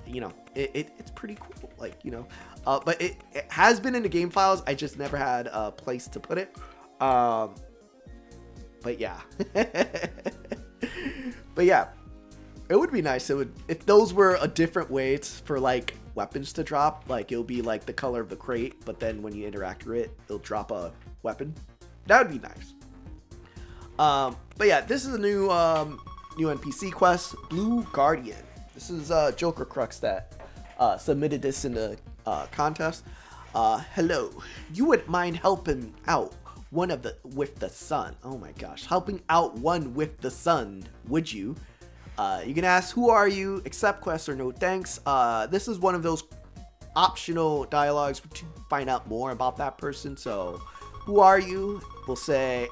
you know, it's pretty cool, like, you know. But it has been in the game files. I just never had a place to put it. But yeah. But yeah, it would be nice. It would, if those were a different way for like weapons to drop. Like it'll be like the color of the crate, but then when you interact with it, it'll drop a weapon. That would be nice. But yeah, this is a new NPC quest, Blue Guardian. This is Joker Crux that submitted this in the contest. Hello, you wouldn't mind helping out with the sun? Oh my gosh, helping out one with the sun, would you? You can ask, who are you? Accept quest or no thanks. This is one of those optional dialogues to find out more about that person. So, who are you? We'll say,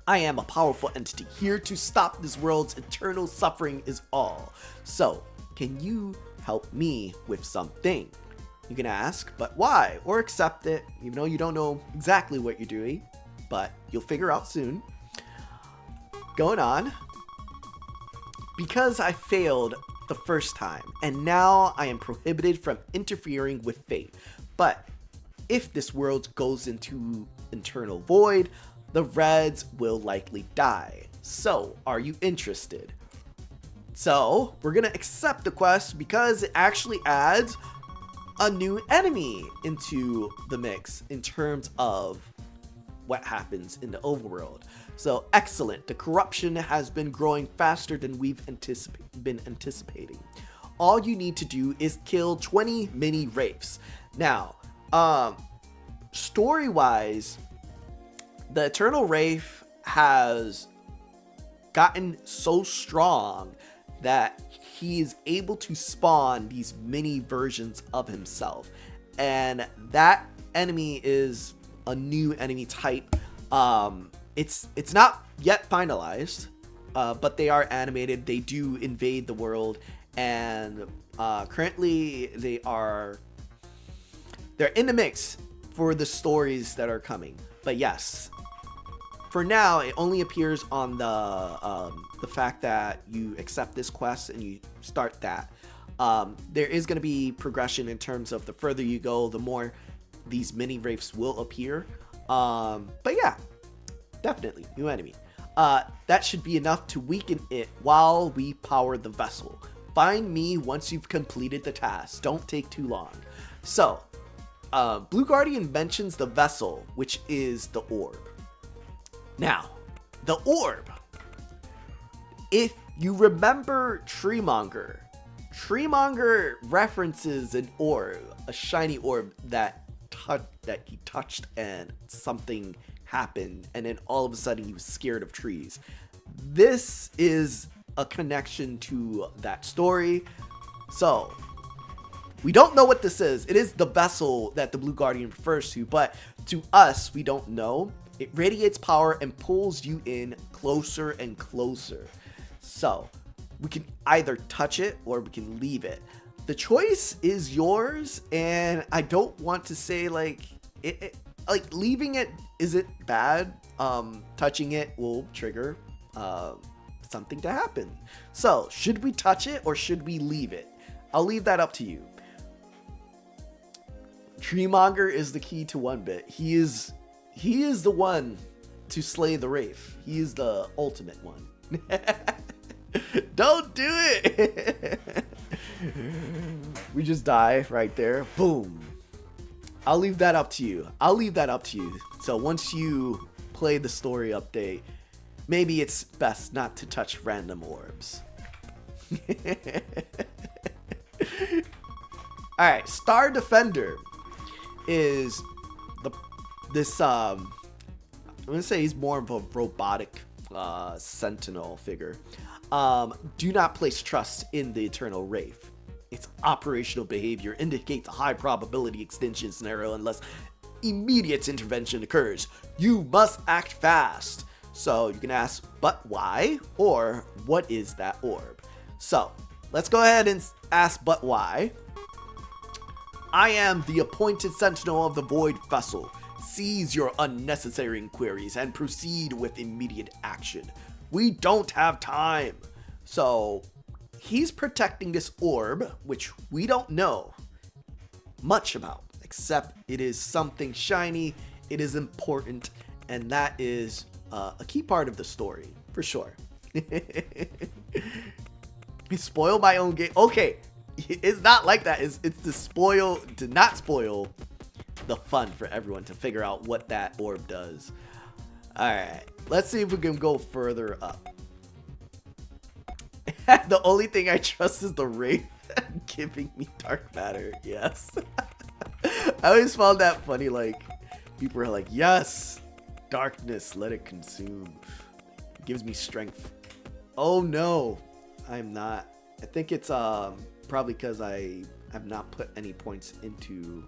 I am a powerful entity here to stop this world's eternal suffering is all. So, can you help me with something? You can ask, but why? Or accept it, even though you don't know exactly what you're doing, but you'll figure out soon. Going on. Because I failed the first time, and now I am prohibited from interfering with fate. But if this world goes into eternal void, the Reds will likely die. So, are you interested? So, we're gonna accept the quest because it actually adds a new enemy into the mix in terms of what happens in the overworld. So, excellent. The corruption has been growing faster than we've been anticipating. All you need to do is kill 20 mini wraiths. Now, story-wise, the Eternal Wraith has gotten so strong that he is able to spawn these mini versions of himself. And that enemy is a new enemy type. It's not yet finalized, but they are animated. They do invade the world, and currently they're in the mix for the stories that are coming. But yes, for now, it only appears on the fact that you accept this quest and you start that. There is going to be progression in terms of the further you go, the more these mini wraiths will appear. But yeah, definitely new enemy. That should be enough to weaken it while we power the vessel. Find me once you've completed the task. Don't take too long. So, Blue Guardian mentions the vessel, which is the orb. Now, the orb. If you remember Treemonger references an orb, a shiny orb that he touched and something happened, and then all of a sudden he was scared of trees. This is a connection to that story. So, we don't know what this is. It is the vessel that the Blue Guardian refers to, but to us, we don't know. It radiates power and pulls you in closer and closer. So, we can either touch it or we can leave it. The choice is yours, and I don't want to say like like leaving it isn't bad. Touching it will trigger something to happen. So, should we touch it or should we leave it? I'll leave that up to you. Treemonger is the key to OneBit. He is the one to slay the wraith. He is the ultimate one. Don't do it. We just die right there. Boom. I'll leave that up to you. So once you play the story update, maybe it's best not to touch random orbs. Alright, Star Defender is I'm gonna say he's more of a robotic sentinel figure. Do not place trust in the eternal wraith. Its operational behavior indicates a high probability extinction scenario unless immediate intervention occurs. You must act fast. So you can ask, but why? Or what is that orb? So let's go ahead and ask, but why? I am the appointed sentinel of the void vessel. Cease your unnecessary inquiries and proceed with immediate action. We don't have time. So he's protecting this orb, which we don't know much about, except it is something shiny, it is important, and that is a key part of the story, for sure. Spoil my own game. Okay, it's not like that. It's to not spoil the fun for everyone to figure out what that orb does. Alright, let's see if we can go further up. The only thing I trust is the wraith giving me dark matter. Yes. I always found that funny, like people are like, yes, darkness, let it consume. It gives me strength. Oh no, I'm not. I think it's probably because I have not put any points into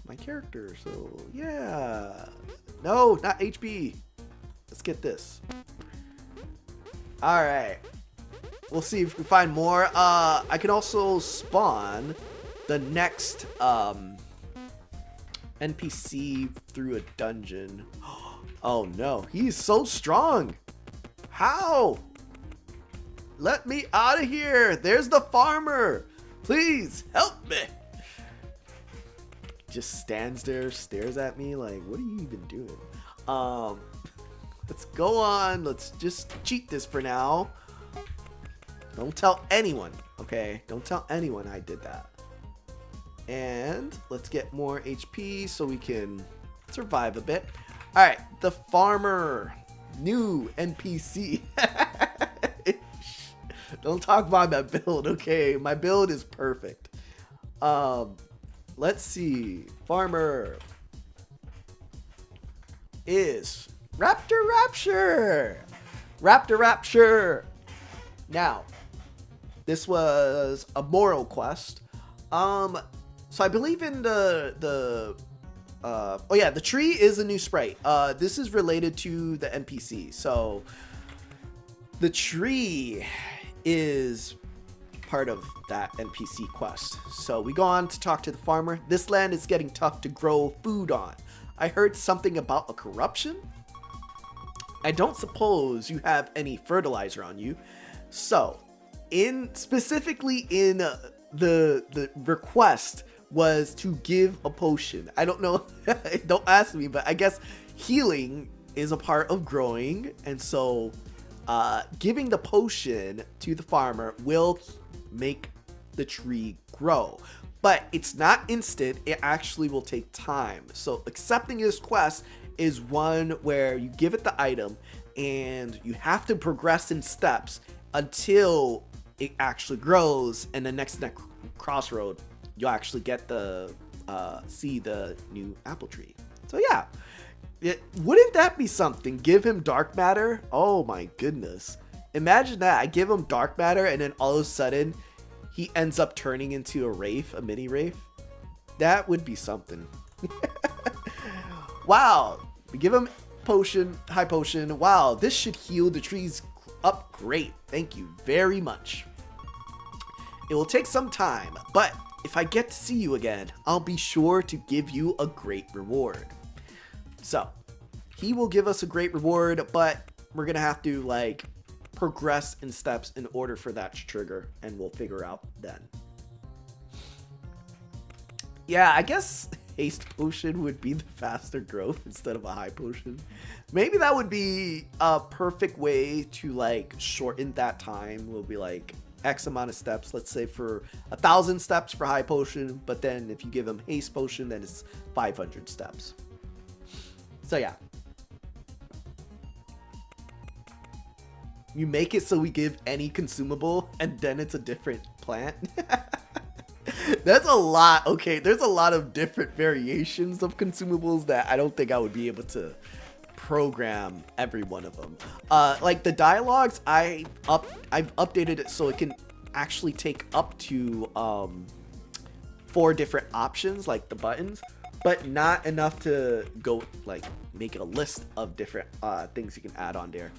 my character. So yeah, no, not HP. Let's get this. All right, we'll see if we find more. I can also spawn the next NPC through a dungeon. Oh no, he's so strong. How? Let me out of here. There's the farmer. Please help me. Just stands there, stares at me like, what are you even doing? Let's go on. Let's just cheat this for now. Don't tell anyone, okay? Don't tell anyone I did that. And let's get more HP so we can survive a bit. All right, the farmer, new NPC. Don't talk about my build, okay? My build is perfect. Let's see. Farmer is Raptor Rapture. Raptor Rapture. Now, this was a moral quest. So I believe in the tree is a new sprite. This is related to the NPC. So the tree is part of that NPC quest. So we go on to talk to the farmer. This land is getting tough to grow food on. I heard something about a corruption. I don't suppose you have any fertilizer on you. So specifically in the request was to give a potion. I don't know. Don't ask me, but I guess healing is a part of growing. And so giving the potion to the farmer will make the tree grow. But it's not instant. It actually will take time. So accepting this quest is one where you give it the item and you have to progress in steps until it actually grows. And the next crossroad, you'll actually get the see the new apple tree. So yeah, wouldn't that be something? Give him dark matter. Oh my goodness, imagine that. I give him dark matter and then all of a sudden he ends up turning into a wraith, a mini wraith. That would be something. Wow, we give him potion, high potion. Wow, this should heal the trees up great. Thank you very much. It will take some time, but if I get to see you again, I'll be sure to give you a great reward. So he will give us a great reward, but we're gonna have to like progress in steps in order for that to trigger, and we'll figure out then. Yeah, I guess haste potion would be the faster growth instead of a high potion. Maybe that would be a perfect way to like shorten that time. We'll be like X amount of steps, let's say for 1,000 steps for high potion, but then if you give him haste potion, then it's 500 steps. So yeah, you make it so we give any consumable and then it's a different plant. That's a lot. Okay, there's a lot of different variations of consumables that I don't think I would be able to program every one of them. Like the dialogues, I've updated it so it can actually take up to 4 different options, like the buttons, but not enough to go like make a list of different things you can add on there.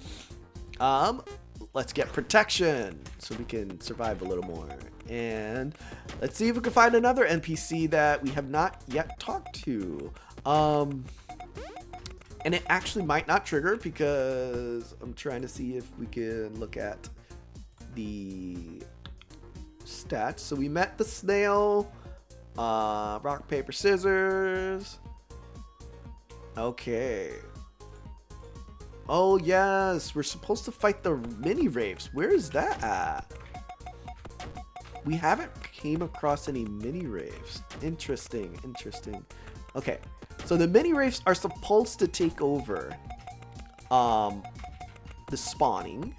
Let's get protection so we can survive a little more. And let's see if we can find another NPC that we have not yet talked to. And it actually might not trigger because I'm trying to see if we can look at the stats. So we met the snail, rock, paper, scissors. Okay. Oh yes, we're supposed to fight the mini wraiths. Where is that at? We haven't came across any mini wraiths. Interesting, interesting. Okay, so the mini wraiths are supposed to take over the spawning,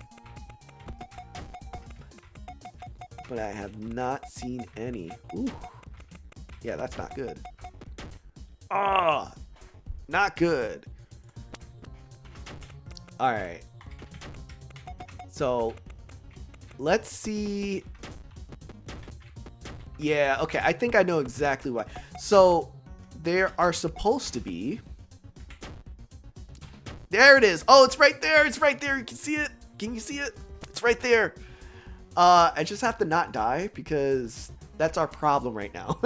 but I have not seen any. Ooh, yeah, that's not good. Ah, not good. All right, so let's see. Yeah, okay, I think I know exactly why. So there are supposed to be, there it is. Oh, it's right there. It's right there. You can see it. Can you see it? It's right there. I just have to not die because that's our problem right now.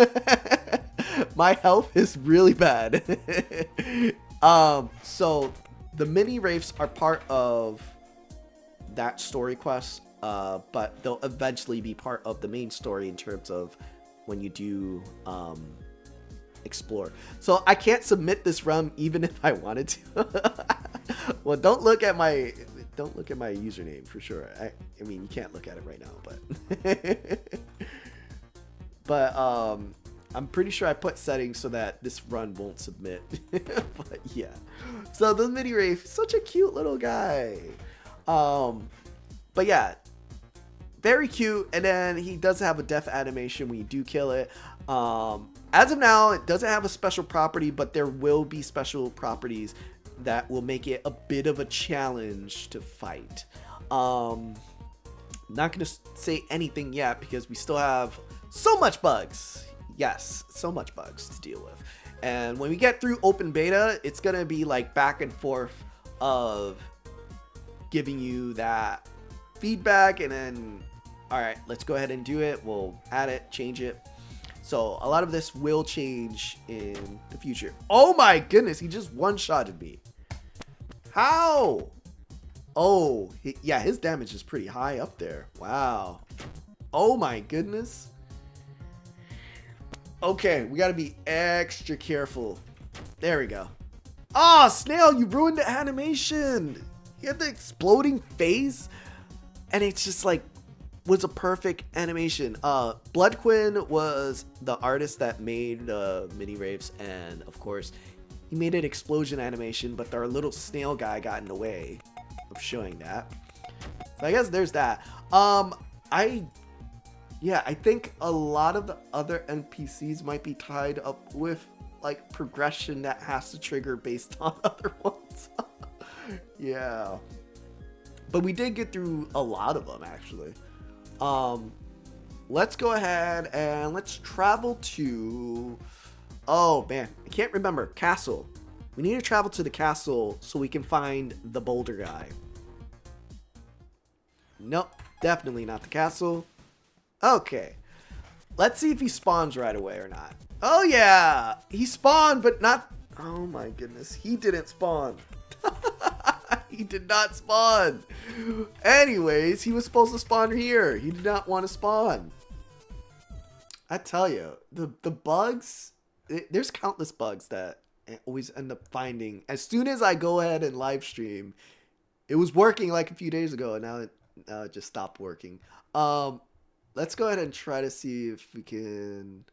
My health is really bad. So the mini wraiths are part of that story quest, but they'll eventually be part of the main story in terms of when you do explore. So I can't submit this run even if I wanted to. Well, don't look at my username for sure. I mean, you can't look at it right now, but I'm pretty sure I put settings so that this run won't submit. But yeah, so the mini wraith, such a cute little guy. But yeah, very cute. And then he does have a death animation when you do kill it. As of now, it doesn't have a special property, but there will be special properties that will make it a bit of a challenge to fight. Not gonna say anything yet because we still have so much bugs. Yes, so much bugs to deal with. And when we get through open beta, it's gonna be like back and forth of giving you that feedback and then, all right, let's go ahead and do it. We'll add it, change it. So a lot of this will change in the future. Oh my goodness, he just one-shotted me. How? Oh, yeah, his damage is pretty high up there. Wow. Oh my goodness. Okay, we gotta be extra careful. There we go. Oh, Snail, you ruined the animation. He had the exploding face, and it's just like, was a perfect animation. Blood Quinn was the artist that made mini wraiths, and of course, he made an explosion animation, but our little snail guy got in the way of showing that. So I guess there's that. Yeah, I think a lot of the other NPCs might be tied up with like progression that has to trigger based on other ones. Yeah, but we did get through a lot of them actually. Let's go ahead and let's travel to, oh man, I can't remember, castle. We need to travel to the castle so we can find the Boulder guy. Nope, definitely not the castle. Okay, let's see if he spawns right away or not. Oh yeah, he spawned, but not, oh my goodness, he didn't spawn. He did not spawn. Anyways, he was supposed to spawn here. He did not want to spawn. I tell you, the bugs, there's countless bugs that I always end up finding. As soon as I go ahead and live stream, it was working like a few days ago, and now it just stopped working. Let's go ahead and try to see if we can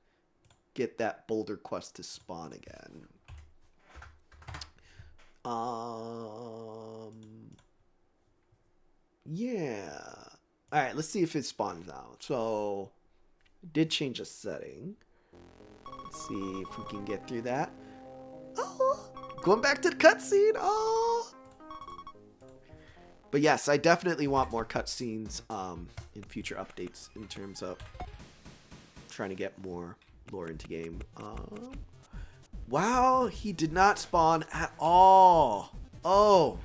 get that Boulder quest to spawn again. Yeah. All right, let's see if it spawns out. So Did change a setting. Let's see if we can get through that. Oh, going back to the cutscene. Oh. But yes, I definitely want more cutscenes in future updates in terms of trying to get more lore into game. Wow, he did not spawn at all. Oh,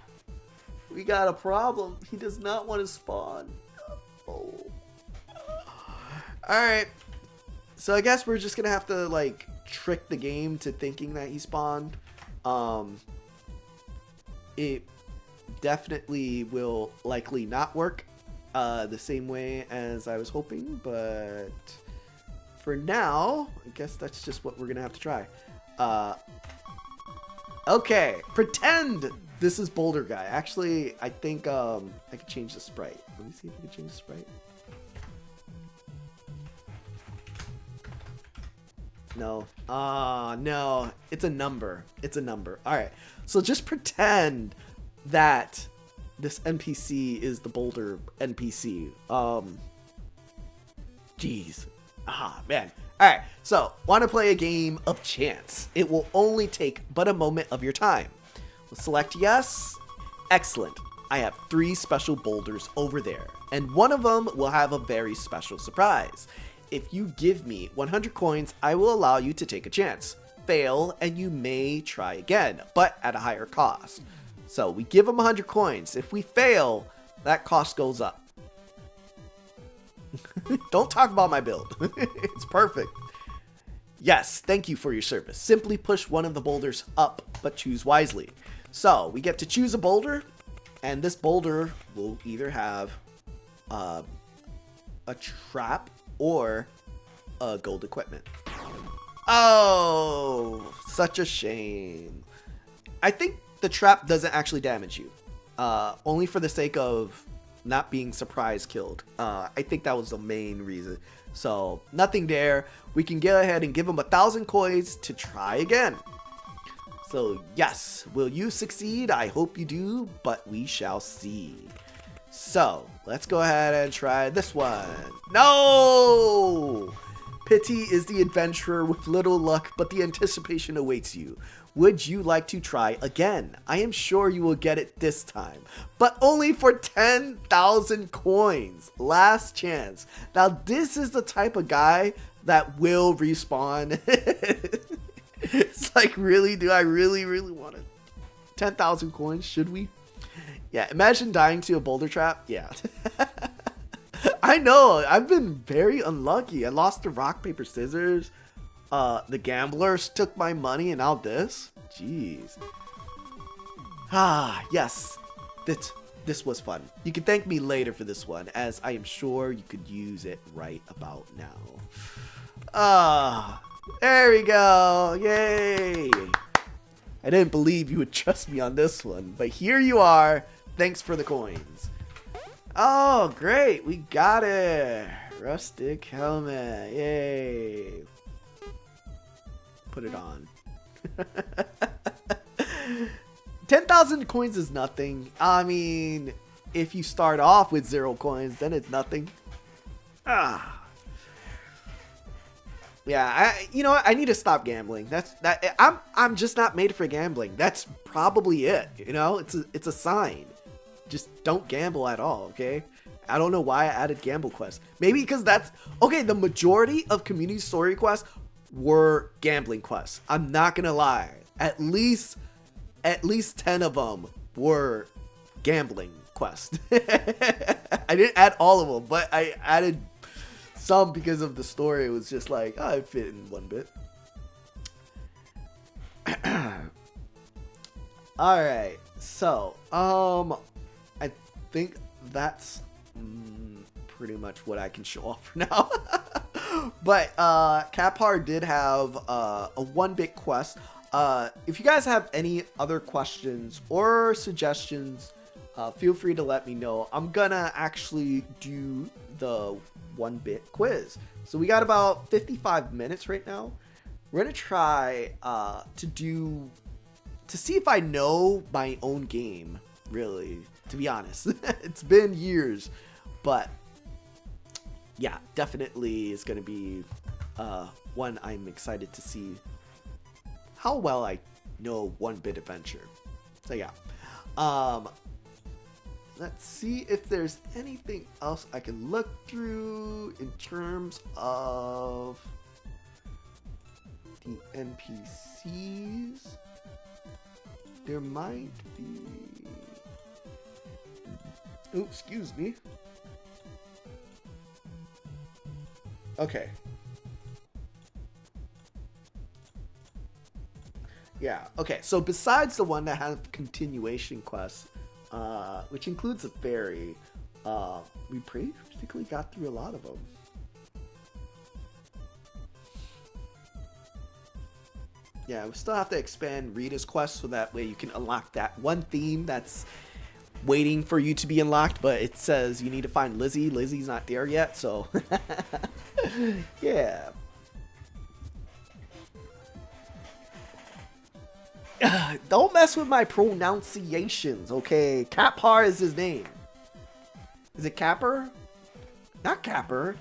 we got a problem. He does not want to spawn. Oh. Alright. So I guess we're just going to have to, like, trick the game to thinking that he spawned. It definitely will likely not work the same way as I was hoping, but for now, I guess that's just what we're going to have to try. Okay, pretend this is Boulder guy. Actually, I think I could change the sprite. Let me see if I can change the sprite. No. No. It's a number. It's a number. Alright. So just pretend that this NPC is the Boulder NPC. Jeez. Ah, man. Alright. So, want to play a game of chance. It will only take but a moment of your time. We'll select yes. Excellent. I have 3 special boulders over there. And one of them will have a very special surprise. If you give me 100 coins, I will allow you to take a chance. Fail, and you may try again, but at a higher cost. So we give him 100 coins. If we fail, that cost goes up. Don't talk about my build. It's perfect. Yes, thank you for your service. Simply push one of the boulders up, but choose wisely. So we get to choose a boulder, and this boulder will either have a trap or gold equipment. Oh, such a shame. I think the trap doesn't actually damage you. Only for the sake of not being surprise killed. I think that was the main reason. So nothing there. We can go ahead and give him 1,000 coins to try again. So yes, will you succeed? I hope you do, but we shall see. So, let's go ahead and try this one. No! Pity is the adventurer with little luck, but the anticipation awaits you. Would you like to try again? I am sure you will get it this time, but only for 10,000 coins. Last chance. Now, this is the type of guy that will respawn. It's like, really? Do I really want it? 10,000 coins? Should we? Yeah, imagine dying to a boulder trap. Yeah. I know. I've been very unlucky. I lost to rock, paper, scissors. The gamblers took my money and now this. Jeez. Ah, yes. This was fun. You can thank me later for this one, as I am sure you could use it right about now. Ah, there we go. Yay. I didn't believe you would trust me on this one, but here you are. Thanks for the coins. Oh, great. We got it. Rustic helmet. Yay. Put it on. 10,000 coins is nothing. I mean, if you start off with 0 coins, then it's nothing. Ah. Yeah, you know what? I need to stop gambling. I'm just not made for gambling. That's probably it. You know, it's a sign. Just don't gamble at all, okay? I don't know why I added gamble quests. Maybe because that's okay. The majority of community story quests were gambling quests. I'm not gonna lie. At least 10 of them were gambling quests. I didn't add all of them, but I added some because of the story. It was just like, oh, it fit in OneBit. All right, so I think that's pretty much what I can show off for now. But Capar did have a 1-bit quest. If you guys have any other questions or suggestions, feel free to let me know. I'm gonna actually do the 1-bit quiz. So we got about 55 minutes right now. We're gonna try to see if I know my own game, really, to be honest. It's been years, but yeah, definitely is going to be one I'm excited to see how well I know OneBit Adventure. So yeah. Let's see if there's anything else I can look through in terms of the NPCs. There might be... Oh, excuse me. Okay. Yeah, okay. So besides the one that has continuation quests, which includes a fairy, we basically got through a lot of them. Yeah, we still have to expand Rita's quest so that way you can unlock that one theme that's waiting for you to be unlocked, but it says you need to find Lizzie. Lizzie's not there yet, so yeah. Don't mess with my pronunciations, okay? Capar is his name. Is it Capper? Not Capper.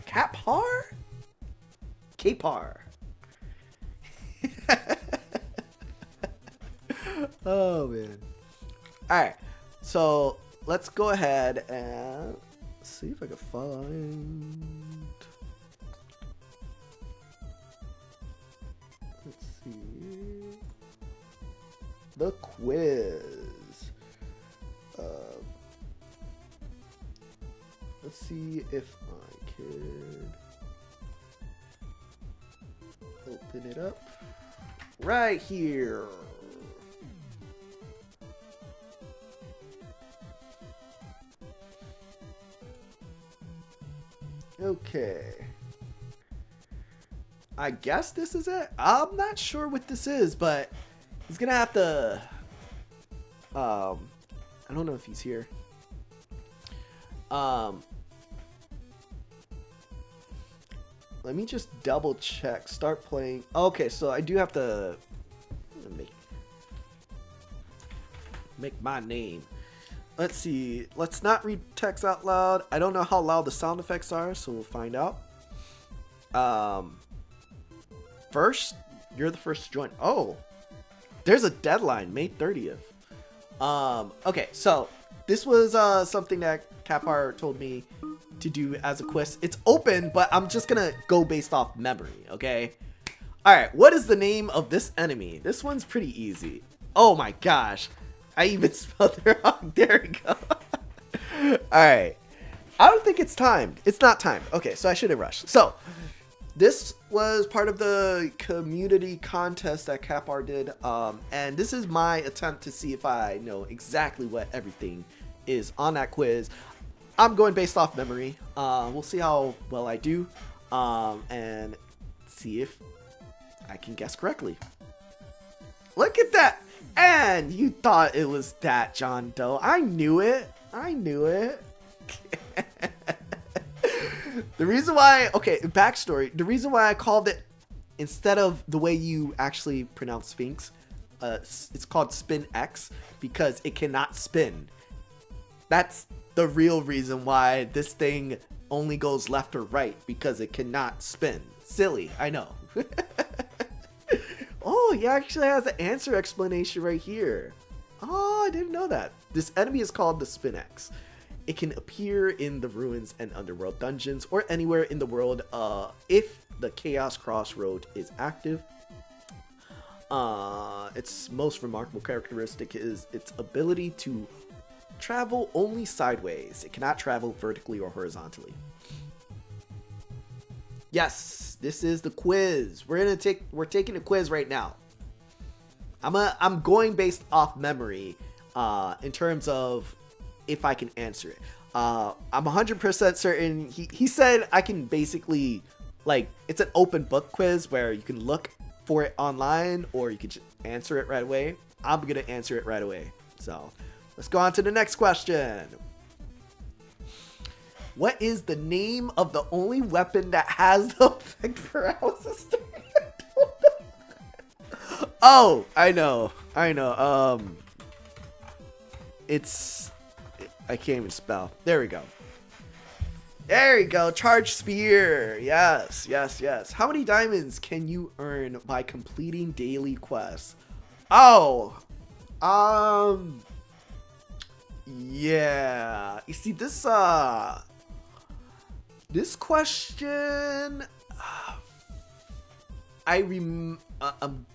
Capar? Capar. Oh man. Alright, so let's go ahead and see if I can find. Let's see. The quiz. Let's see if I can open it up right here. Okay. I guess this is it. I'm not sure what this is, but he's gonna have to. I don't know if he's here. Let me just double check. Start playing. Okay, so I do have to make my name. Let's see. Let's not read text out loud. I don't know how loud the sound effects are, so we'll find out. First, you're the first to join. Oh, there's a deadline, May 30th. Okay, so this was something that Capar told me to do as a quest. It's open, but I'm just gonna go based off memory, okay? Alright, what is the name of this enemy? This one's pretty easy. Oh my gosh. I even spelled it wrong. There we go. Alright. I don't think it's timed. It's not timed. Okay, so I shouldn't rush. So, this was part of the community contest that Capar did. And this is my attempt to see if I know exactly what everything is on that quiz. I'm going based off memory. We'll see how well I do. And see if I can guess correctly. Look at that. And you thought it was that, John Doe. I knew it. I knew it. The reason why, okay, backstory. The reason why I called it, instead of the way you actually pronounce Sphinx, it's called Spin X because it cannot spin. That's the real reason why this thing only goes left or right, because it cannot spin. Silly, I know. Oh, he actually has an answer explanation right here. Oh, I didn't know that. This enemy is called the Spin X. It can appear in the ruins and underworld dungeons or anywhere in the world if the Chaos Crossroad is active. Its most remarkable characteristic is its ability to travel only sideways. It cannot travel vertically or horizontally. Yes, this is the quiz. We're taking a quiz right now. I'm going based off memory in terms of if I can answer it. I'm 100% certain. He said I can basically, like, it's an open book quiz where you can look for it online or you can just answer it right away. I'm gonna answer it right away. So let's go on to the next question. What is the name of the only weapon that has the effect paralysis? Oh, I know. It's, I can't even spell. There we go. There you go. Charge spear. Yes, yes, yes. How many diamonds can you earn by completing daily quests? Oh, yeah. You see this question, I'm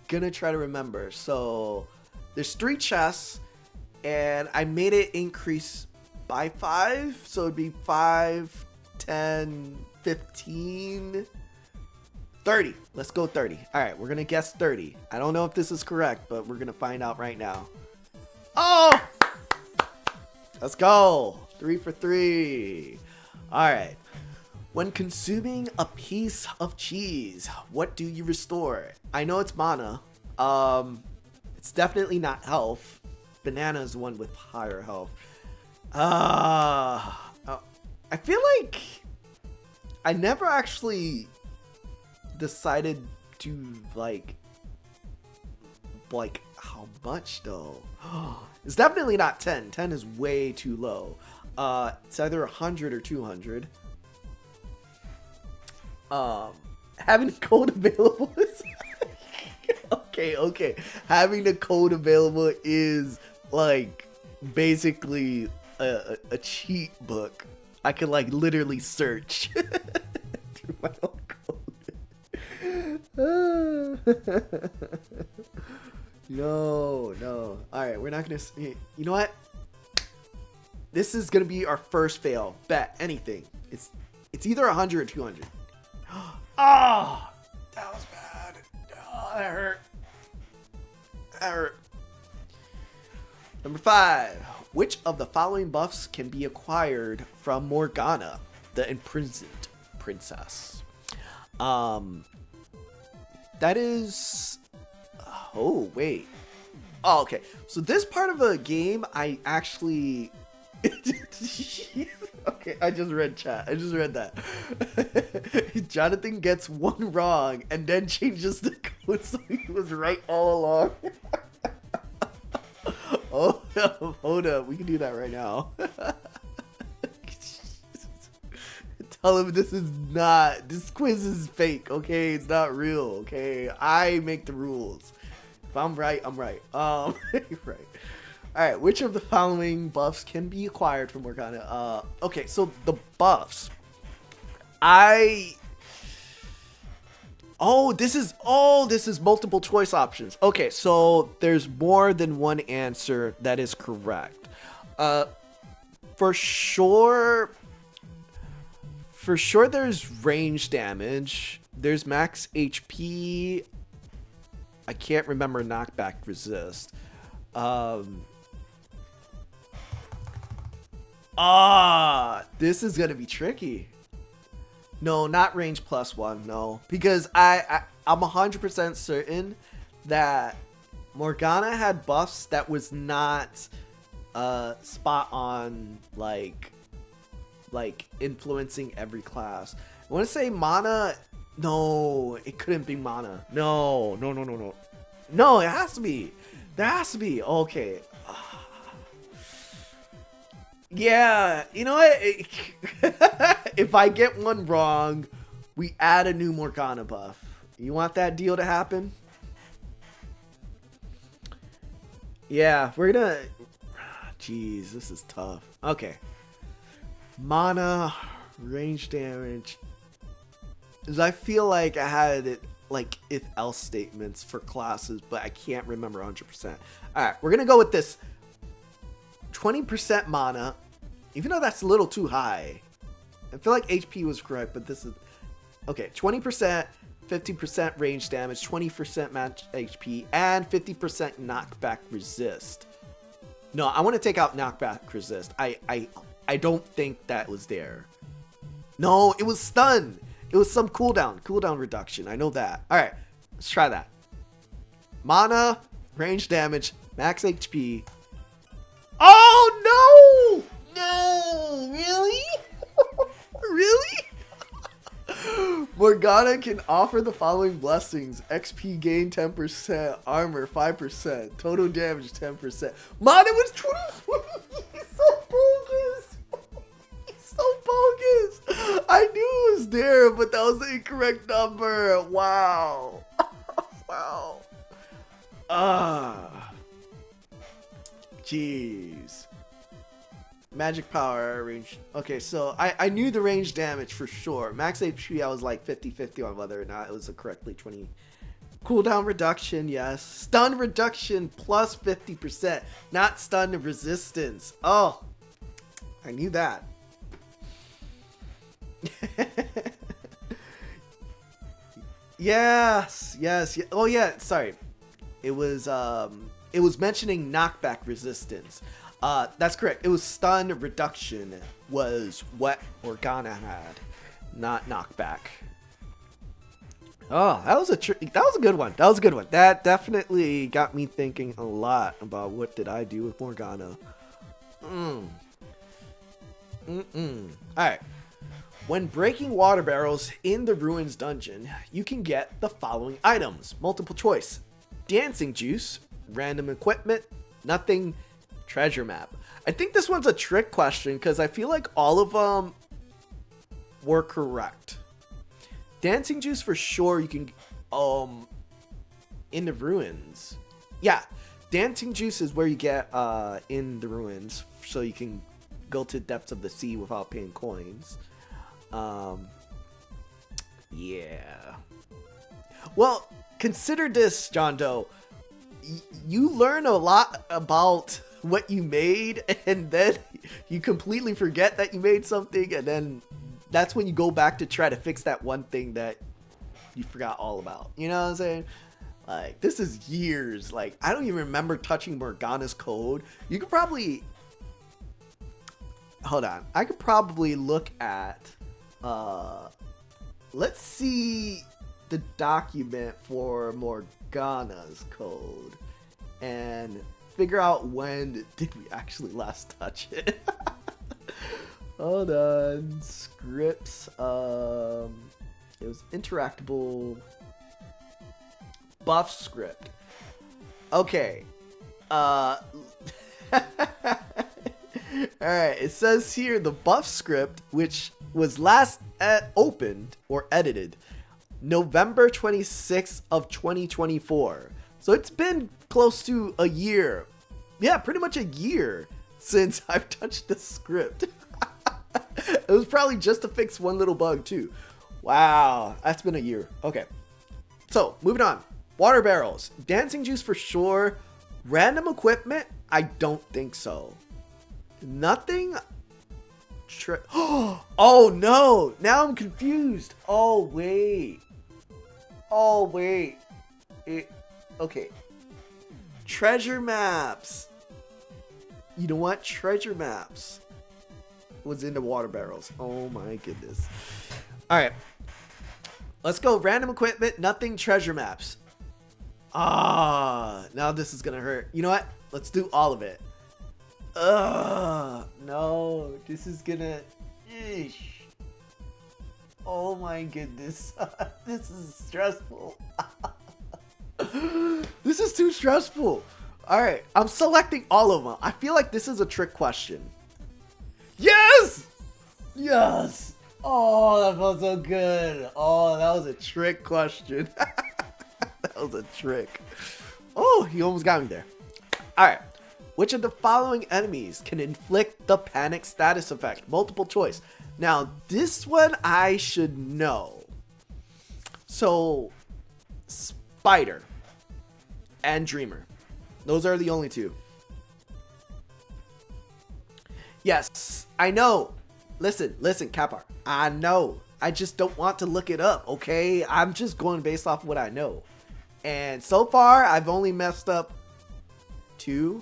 gonna try to remember. So there's 3 chests, and I made it increase by 5, so it'd be 5, 10, 15, 30. Let's go 30. All right, we're gonna guess 30. I don't know if this is correct, but we're gonna find out right now. Oh, let's go. 3 for 3. All right. When consuming a piece of cheese, what do you restore? I know it's mana. It's definitely not health. Banana is the one with higher health. I feel like I never actually decided to like how much though. It's definitely not 10. 10 is way too low. It's either 100 or 200. Having a code available is okay. Having a code available is like basically a cheat book. I could like literally search through my own code. No. All right, we're not gonna. You know what? This is gonna be our first fail. Bet anything. It's either 100 or 200. Oh, that was bad. Oh, that hurt. Number 5. Which of the following buffs can be acquired from Morgana, the imprisoned princess? That is. Oh, wait. Oh, okay. So this part of the game, I actually. Okay, I just read chat. I just read that. Jonathan gets 1 wrong and then changes the code so he was right all along. Oh, hold up. We can do that right now. Tell him this quiz is fake, okay? It's not real, okay? I make the rules. If I'm right, I'm right. Right. Alright, which of the following buffs can be acquired from Morgana? Okay, so the buffs. This is multiple choice options. Okay, so there's more than one answer that is correct. For sure there's range damage. There's max HP. I can't remember knockback resist. This is gonna be tricky. No, not range +1, no. Because I'm 100% certain that Morgana had buffs that was not spot on like influencing every class. I want to say mana. No, it couldn't be mana. No. No, it has to be. There has to be. Okay. Yeah, you know what? If I get one wrong, we add a new Morgana buff. You want that deal to happen? Yeah, we're gonna... Jeez, this is tough. Okay. Mana, range damage. Because I feel like I had it like if-else statements for classes, but I can't remember 100%. Alright, we're gonna go with this. 20% mana, even though that's a little too high. I feel like HP was correct, but this is... Okay, 20%, 50% range damage, 20% match HP, and 50% knockback resist. No, I want to take out knockback resist. I don't think that was there. No, it was stun. It was some cooldown reduction. I know that. All right, let's try that. Mana, range damage, max HP. Oh, no! No, really? Really? Morgana can offer the following blessings. XP gain 10%, armor 5%, total damage 10%. Mana was 20. He's so bogus. He's so bogus. I knew it was there, but that was the incorrect number. Wow. Wow. Jeez. Magic power range. Okay, so I knew the range damage for sure. Max HP, I was like 50-50 on whether or not it was a correctly 20. Cooldown reduction, yes. Stun reduction plus 50%, not stun resistance. Oh, I knew that. Yes. Oh yeah, sorry. It was mentioning knockback resistance. That's correct. It was stun reduction was what Organa had, not knockback. Oh, that was a good one. That was a good one. That definitely got me thinking a lot about what did I do with Morgana. All right. When breaking water barrels in the Ruins dungeon, you can get the following items. Multiple choice. Dancing juice, random equipment, nothing, treasure map. I think this one's a trick question because I feel like all of them were correct. Dancing juice for sure you can in the Ruins. Yeah, dancing juice is where you get in the Ruins so you can go to depths of the sea without paying coins. Yeah. Well, consider this, John Doe. You learn a lot about what you made, and then you completely forget that you made something, and then that's when you go back to try to fix that one thing that you forgot all about. You know what I'm saying? Like, this is years. Like, I don't even remember touching Morgana's code. You could probably... Hold on. I could probably look at... let's see the document for Morgana's code and figure out when did we actually last touch it. Hold on. Scripts. It was interactable buff script. Okay. Alright, it says here the buff script, which was last opened or edited November 26th of 2024. So it's been close to a year. Yeah, pretty much a year since I've touched the script. It was probably just to fix one little bug too. Wow, that's been a year. Okay, so moving on. Water barrels, dancing juice for sure. Random equipment, I don't think so. Nothing. Oh no, now I'm confused. Oh wait. Okay. Treasure maps. You know what? Treasure maps was in the water barrels. Oh my goodness. All right. Let's go. Random equipment, nothing, treasure maps. Now this is gonna hurt. You know what? Let's do all of it. No, this is gonna... Ish. Oh my goodness. This is stressful. This is too stressful. Alright, I'm selecting all of them. I feel like this is a trick question. Yes! Yes! Oh, that felt so good. Oh, that was a trick question. That was a trick. Oh, he almost got me there. Alright. Which of the following enemies can inflict the panic status effect? Multiple choice. Now, this one I should know. So, Spider and Dreamer. Those are the only two. Yes, I know. Listen, Kapar. I know. I just don't want to look it up, okay? I'm just going based off what I know. And so far, I've only messed up 2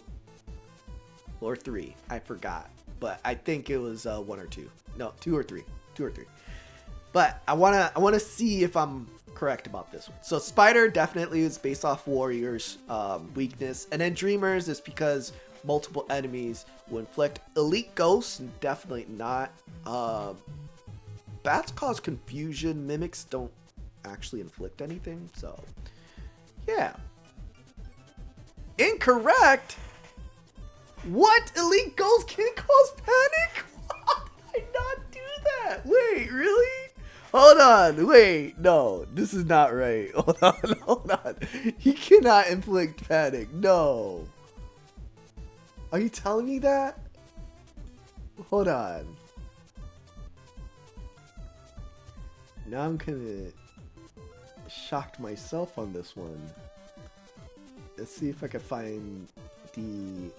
or 3. I forgot. But I think it was 1 or 2. No, 2 or 3. 2 or 3. But I wanna see if I'm correct about this one. So Spider definitely is based off Warrior's weakness. And then Dreamers is because multiple enemies will inflict. Elite Ghosts, definitely not. Bats cause confusion. Mimics don't actually inflict anything. So, yeah. Incorrect? What? Elite Ghosts can cause panic? Why did I not do that? Wait, really? Hold on, wait, no, this is not right. Hold on. He cannot inflict panic, no. Are you telling me that? Hold on. Now I'm kinda shocked myself on this one. Let's see if I can find the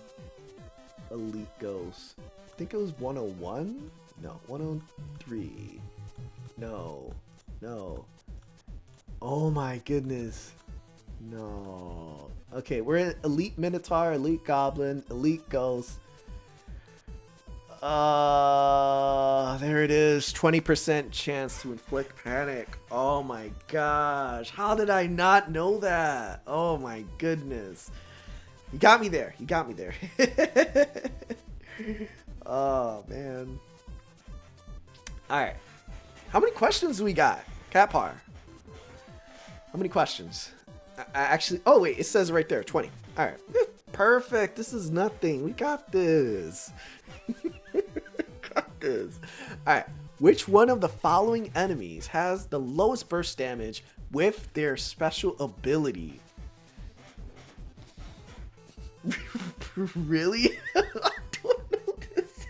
Elite Ghost. I think it was 101? No, 103. No. Oh my goodness. No. Okay, we're in Elite Minotaur, Elite Goblin, Elite Ghost. There it is. 20% chance to inflict panic. Oh my gosh. How did I not know that? Oh my goodness. You got me there. Oh man. Alright. How many questions do we got? Catpar. How many questions? I actually, oh wait, it says right there, 20. Alright. Perfect. This is nothing. We got this. Alright. Which one of the following enemies has the lowest burst damage with their special ability? Really? I don't know this.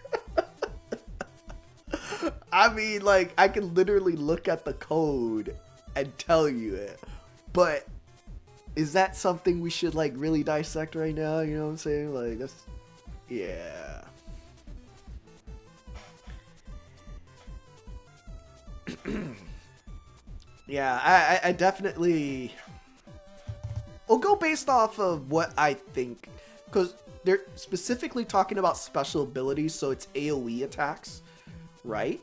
I mean, like, I can literally look at the code and tell you it. But is that something we should, like, really dissect right now? You know what I'm saying? Like, that's... Yeah. Yeah, I definitely... We'll go based off of what I think. Because they're specifically talking about special abilities, so it's AoE attacks, right?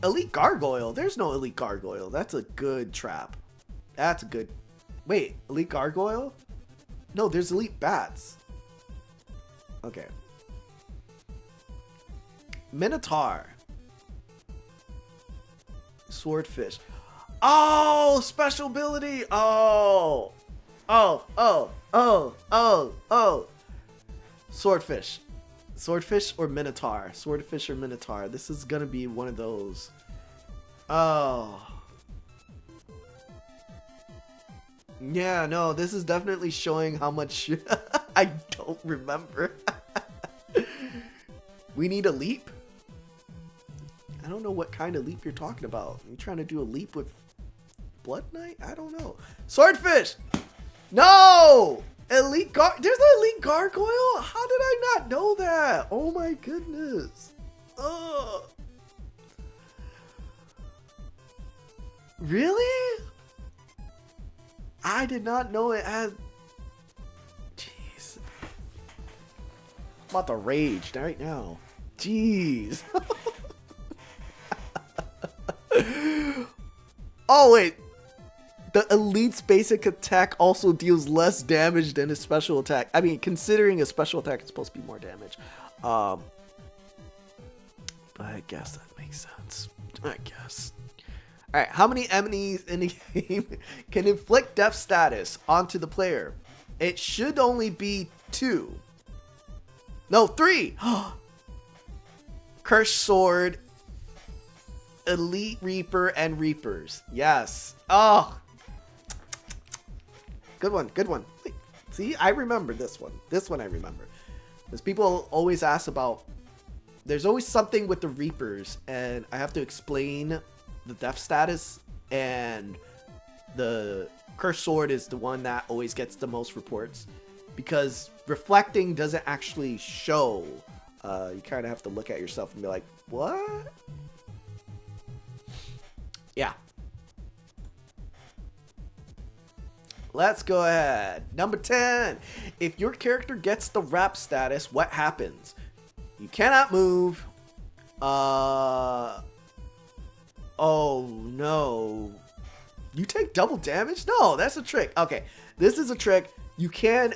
Elite Gargoyle. There's no Elite Gargoyle. That's a good trap. That's a good... Wait, Elite Gargoyle? No, there's Elite Bats. Okay. Minotaur. Swordfish. Oh, special ability. Oh. Swordfish. Swordfish or Minotaur? Swordfish or Minotaur? This is gonna be one of those. Oh. Yeah, no, this is definitely showing how much I don't remember. We need a leap? I don't know what kind of leap you're talking about. Are you trying to do a leap with Blood Knight? I don't know. Swordfish! No! There's an Elite Gargoyle? How did I not know that? Oh my goodness. Ugh. Really? I did not know it had... Jeez. I'm about to rage right now. Jeez. Oh wait, the Elite's basic attack also deals less damage than his special attack. I mean, considering a special attack is supposed to be more damage. But I guess that makes sense. I guess. Alright, how many enemies in the game can inflict death status onto the player? It should only be 2. No, 3! Cursed Sword, Elite Reaper, and Reapers. Yes. Oh. Good one. Wait, see, I remember this one. This one I remember. Because people always ask about... There's always something with the Reapers, and I have to explain the death status, and the Cursed Sword is the one that always gets the most reports. Because reflecting doesn't actually show. You kind of have to look at yourself and be like, what? Yeah. Let's go ahead. Number 10. If your character gets the wrap status, what happens? You cannot move. Oh no. You take double damage? No, that's a trick. Okay, this is a trick. You can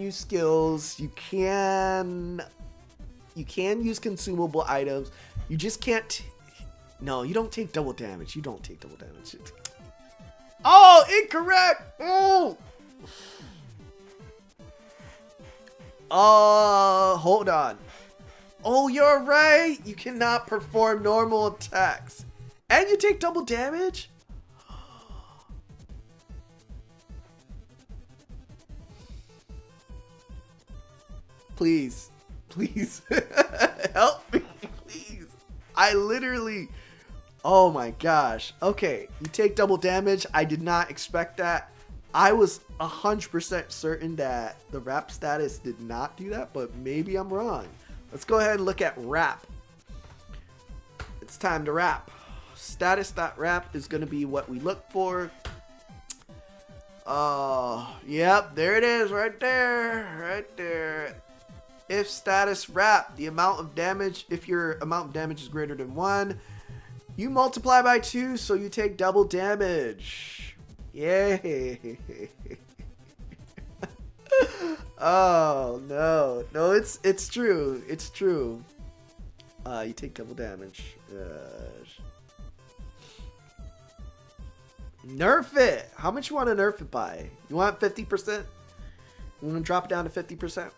use skills. You can use consumable items. You just can't. No, you don't take double damage. You don't take double damage. Oh, incorrect. Oh. Hold on. Oh, you're right. You cannot perform normal attacks. And you take double damage? Please. Please. Help me. Please. I literally... Oh my gosh. Okay. You take double damage. I did not expect that. I was 100% certain that the wrap status did not do that, but maybe I'm wrong. Let's go ahead and look at wrap. It's time to wrap. Status.wrap is going to be what we look for. Yep, there it is right there. Right there. If status wrap, the amount of damage, if your amount of damage is greater than 1, you multiply by 2, so you take double damage. Yay. Oh no. No, it's true. It's true. You take double damage. Nerf it. How much you want to nerf it by? You want 50%? You want to drop it down to 50%?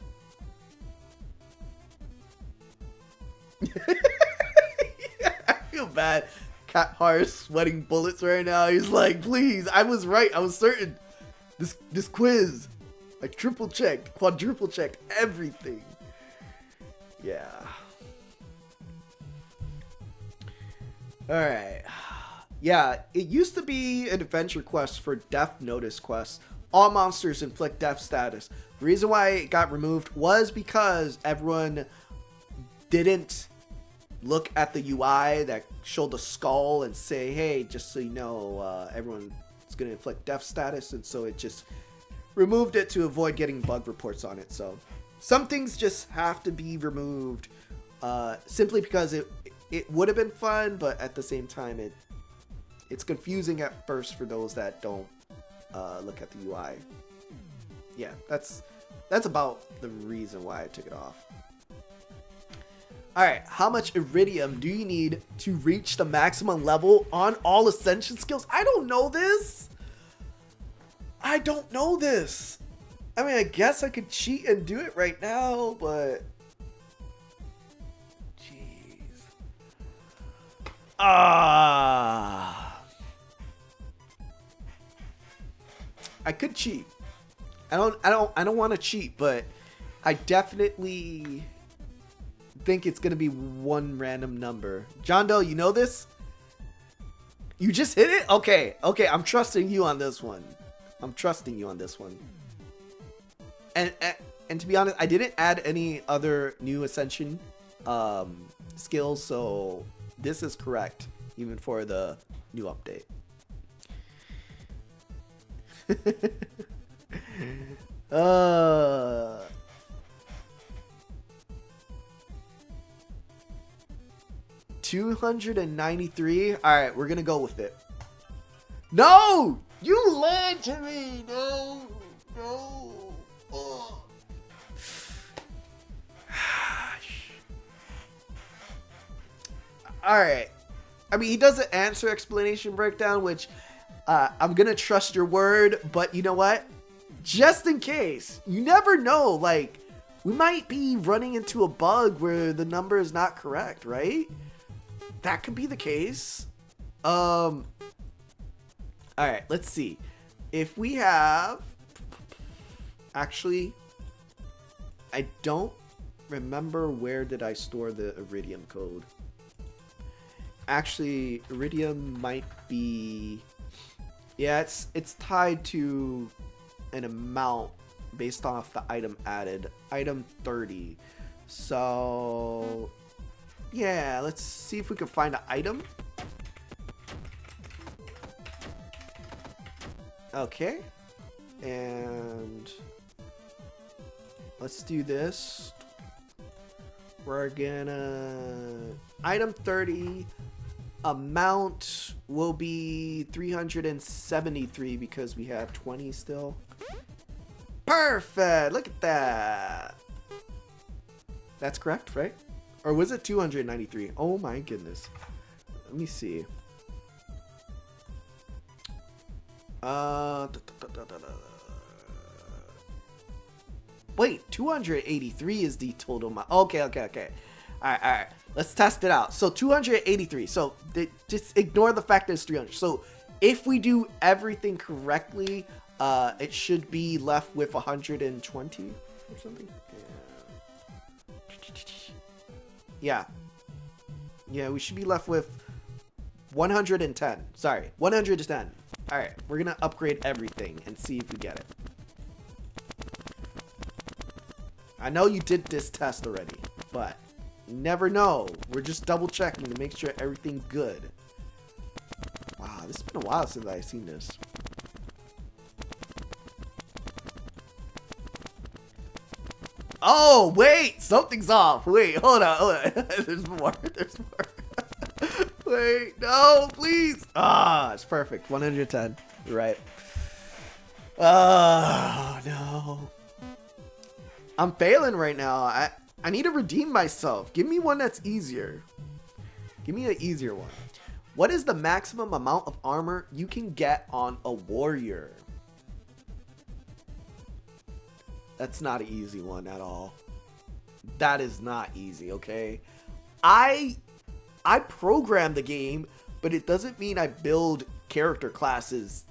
Yeah, I feel bad. Cat Heart sweating bullets right now. He's like, please. I was right. I was certain. This quiz. I triple checked, quadruple checked everything. Yeah. Alright. Yeah, it used to be an adventure quest for Death Notice quests. All monsters inflict death status. The reason why it got removed was because everyone didn't look at the UI that showed the skull and say, hey, just so you know, everyone's going to inflict death status. And so it just removed it to avoid getting bug reports on it. So some things just have to be removed simply because it would have been fun, but at the same time it's confusing at first for those that don't look at the UI. Yeah, that's about the reason why I took it off. Alright, how much iridium do you need to reach the maximum level on all ascension skills? I don't know this. I don't know this. I mean, I guess I could cheat and do it right now, but... Jeez. I could cheat. I don't want to cheat, but I definitely think it's gonna be one random number. John Doe, you know this? You just hit it? Okay, I'm trusting you on this one. I'm trusting you on this one. And to be honest, I didn't add any other new ascension skills, so this is correct, even for the new update. 293. All right, we're gonna go with it. No, you lied to me. No. Oh. All right. I mean, he doesn't answer explanation breakdown, which I'm gonna trust your word. But you know what? Just in case, you never know. Like, we might be running into a bug where the number is not correct, right? That could be the case. All right, let's see. If we have... Actually, I don't remember where did I store the iridium code. Actually, iridium might be... Yeah, it's tied to an amount based off the item added. Item 30. So... Yeah, let's see if we can find an item. Okay. And let's do this. We're gonna... Item 30. Amount will be 373 because we have 20 still. Perfect! Look at that. That's correct, right? Or was it 293? Oh my goodness. Let me see. Wait, 283 is the total amount. Okay. Alright. Let's test it out. So 283. So just ignore the fact that it's 300. So if we do everything correctly, it should be left with 120 or something. Yeah. Yeah, we should be left with 110. Sorry, 110. Alright, we're gonna upgrade everything and see if we get it. I know you did this test already, but you never know. We're just double checking to make sure everything's good. Wow, this has been a while since I've seen this. Oh, wait! Something's off. Wait, hold on. There's more. There's more. Wait, no, please. Ah, it's perfect. 110. You're right. Oh, no. I'm failing right now. I need to redeem myself. Give me one that's easier. Give me an easier one. What is the maximum amount of armor you can get on a warrior? That's not an easy one at all. That is not easy, okay? I program the game, but it doesn't mean I build character classes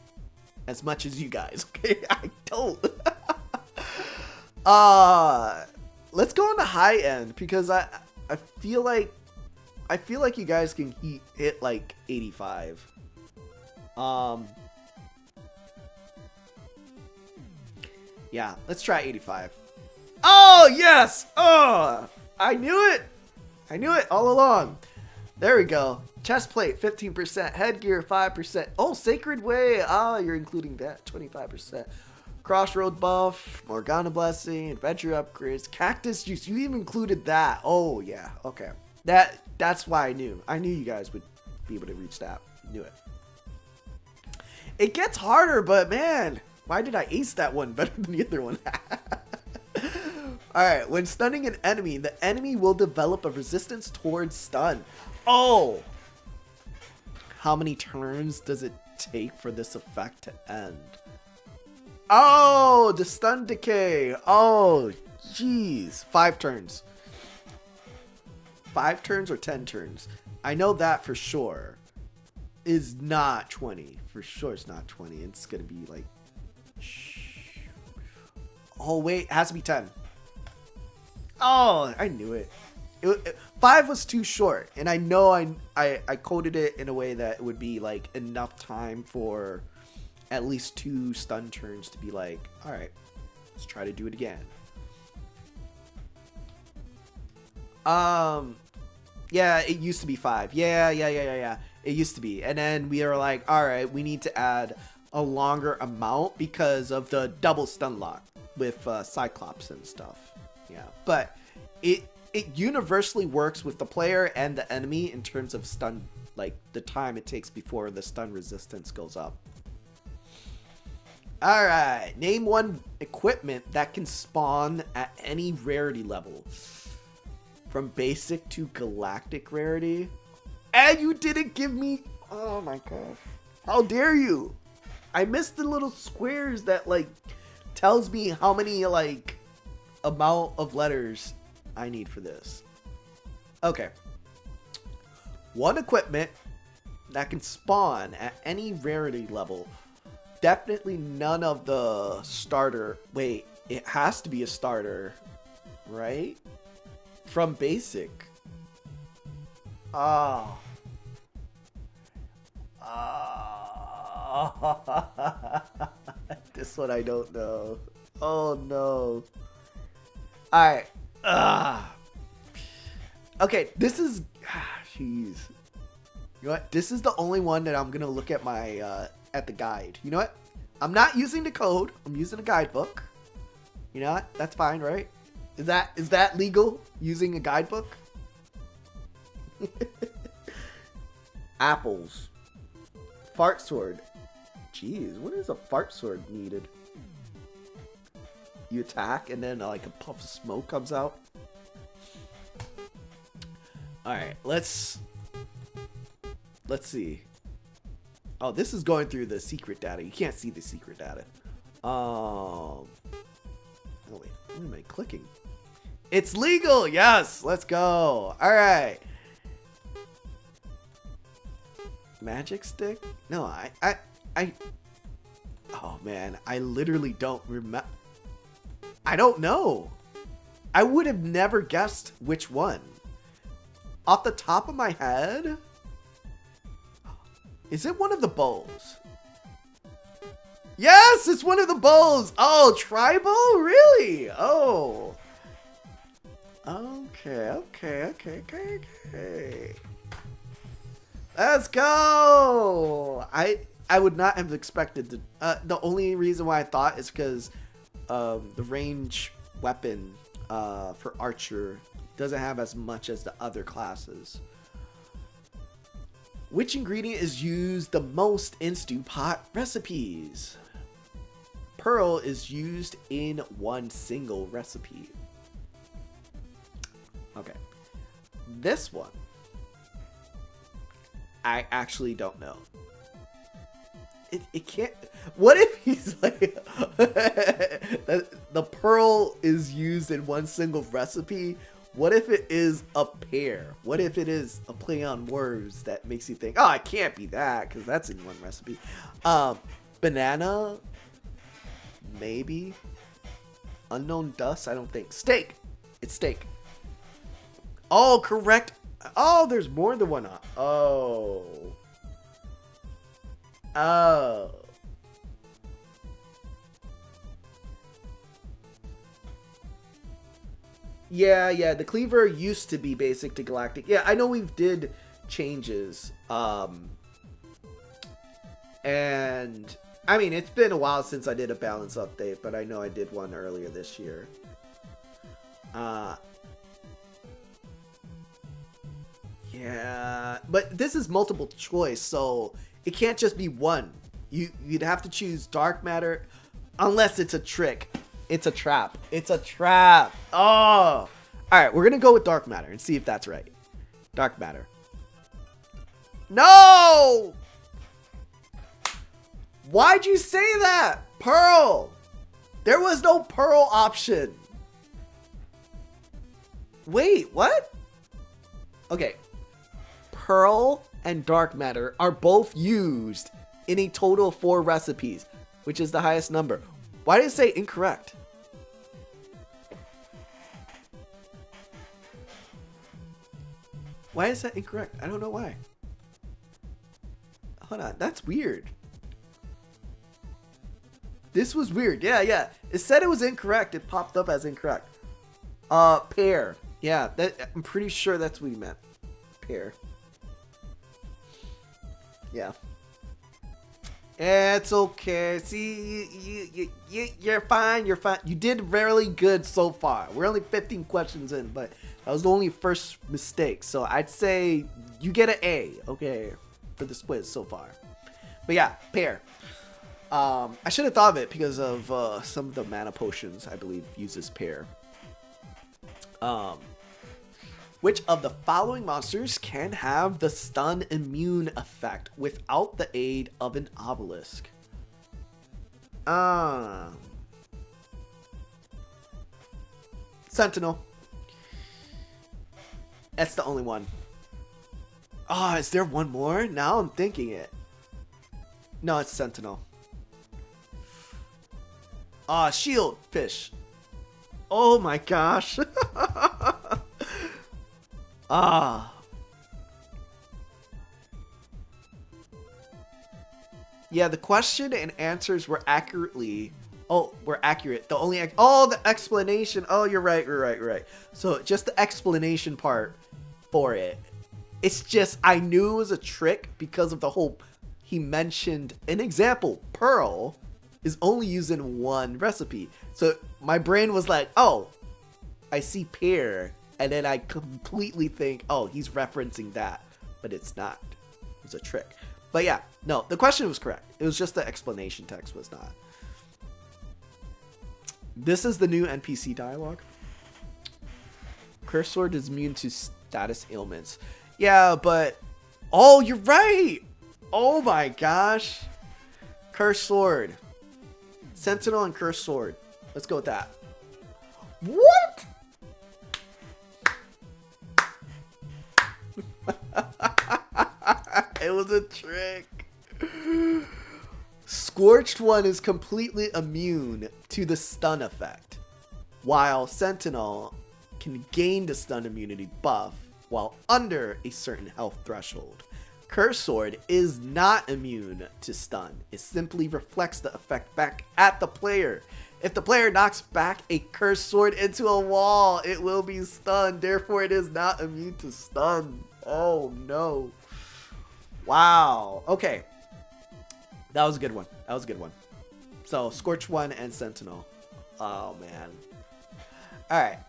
as much as you guys, okay? I don't. Let's go on the high end because I feel like you guys can hit like 85. Yeah, let's try 85. Oh, yes! Oh, I knew it! I knew it all along. There we go. Chest plate, 15%. Headgear, 5%. Oh, Sacred Way. Ah, you're including that, 25%. Crossroad buff, Morgana Blessing, Adventure upgrades, Cactus Juice. You even included that. Oh, yeah. Okay. That's why I knew. I knew you guys would be able to reach that. Knew it. It gets harder, but man, why did I ace that one better than the other one? Alright, when stunning an enemy, the enemy will develop a resistance towards stun. Oh! How many turns does it take for this effect to end? Oh, the stun decay. Oh, jeez. 5 turns. 5 turns or 10 turns? I know that for sure is not 20. For sure it's not 20. It's going to be like... Oh, wait. It has to be 10. Oh, I knew it. 5 was too short. And I know I coded it in a way that it would be like enough time for at least 2 stun turns to be like, all right, let's try to do it again. Yeah, it used to be 5. Yeah. It used to be. And then we are like, all right, we need to add a longer amount because of the double stun lock with Cyclops and stuff. Yeah, but it universally works with the player and the enemy in terms of stun, like the time it takes before the stun resistance goes up. All right, name one equipment that can spawn at any rarity level. From basic to galactic rarity. And you didn't give me... Oh my gosh. How dare you? I missed the little squares that like tells me how many like amount of letters I need for this. Okay. One equipment that can spawn at any rarity level. Definitely none of the starter. Wait, it has to be a starter, right? From basic. Oh. This one I don't know. Oh no. Alright. Okay, this is... Jeez. You know what? This is the only one that I'm gonna look at my... at the guide. You know what? I'm not using the code. I'm using a guidebook. You know what? That's fine, right? Is that legal? Using a guidebook? Apples. Fart sword. Jeez, what is a fart sword needed? You attack and then like a puff of smoke comes out. Alright, let's see. Oh, this is going through the secret data. You can't see the secret data. Oh wait, what am I clicking? It's legal. Yes. Let's go. All right. Magic stick? No, oh man, I literally don't remember. I don't know. I would have never guessed which one. Off the top of my head? Is it one of the bows? Yes, it's one of the bows. Oh, tribal? Really? Oh. Okay. Let's go. I would not have expected to. The only reason why I thought is because the range weapon for archer doesn't have as much as the other classes. Which ingredient is used the most in stew pot recipes? Pearl is used in one single recipe. Okay. This one, I actually don't know. It can't. What if he's like the pearl is used in one single recipe? What if it is a pair? What if it is a play on words that makes you think, oh, it can't be that because that's in one recipe? Banana, maybe. Unknown dust, I don't think. Steak, it's steak. Oh, correct. Oh, there's more than one. Oh. Yeah, the cleaver used to be basic to galactic. Yeah, I know we did changes. And I mean, it's been a while since I did a balance update, but I know I did one earlier this year. Yeah, but this is multiple choice, so it can't just be one. You'd have to choose dark matter, unless it's a trick. It's a trap. It's a trap. Oh. All right, we're going to go with dark matter and see if that's right. Dark matter. No! Why'd you say that? Pearl. There was no pearl option. Wait, what? Okay. Pearl and dark matter are both used in a total of 4 recipes, which is the highest number. Why did it say incorrect? Why is that incorrect? I don't know why. Hold on, that's weird. This was weird. Yeah. It said it was incorrect. It popped up as incorrect. Pair. Yeah, I'm pretty sure that's what he meant. Pair. Yeah. It's okay. See, you're fine. You're fine. You did really good so far. We're only 15 questions in, but that was the only first mistake. So I'd say you get an A, okay, for this quiz so far. But yeah, pair. I should have thought of it because of some of the mana potions, I believe, uses pair. Which of the following monsters can have the stun immune effect without the aid of an obelisk? Sentinel. That's the only one. Oh, is there one more? Now I'm thinking it. No, it's Sentinel. Shield fish. Oh my gosh. Yeah, the question and answers were accurate. The only the explanation. Oh, you're right. So just the explanation part for it. It's just I knew it was a trick because of the whole. He mentioned an example. Pearl is only used in one recipe, so my brain was like, "Oh, I see pair." And then I completely think, oh, he's referencing that. But it's not. It was a trick. But yeah, no, the question was correct. It was just the explanation text was not. This is the new NPC dialogue. Curse Sword is immune to status ailments. Yeah, but... Oh, you're right! Oh my gosh. Curse Sword. Sentinel and Curse Sword. Let's go with that. What? It was a trick. Scorched One is completely immune to the stun effect, while Sentinel can gain the stun immunity buff while under a certain health threshold. Curse Sword is not immune to stun. It simply reflects the effect back at the player. If the player knocks back a Curse Sword into a wall, it will be stunned. Therefore, it is not immune to stun. Oh no. Wow. Okay. That was a good one. That was a good one. So, Scorch One and Sentinel. Oh, man. Alright.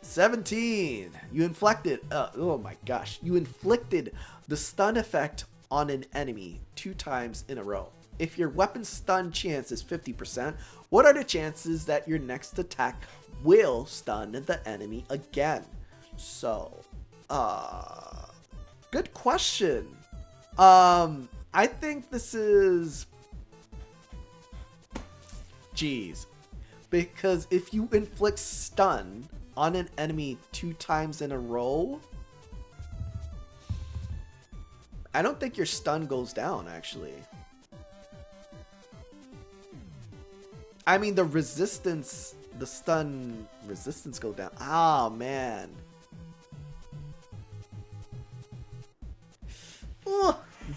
17. You inflicted... oh, my gosh. You inflicted the stun effect on an enemy 2 times in a row. If your weapon stun chance is 50%, what are the chances that your next attack will stun the enemy again? So, good question. I think this is... Jeez. Because if you inflict stun on an enemy 2 times in a row, I don't think your stun goes down, actually. I mean, the resistance, the stun resistance go down. Oh, man.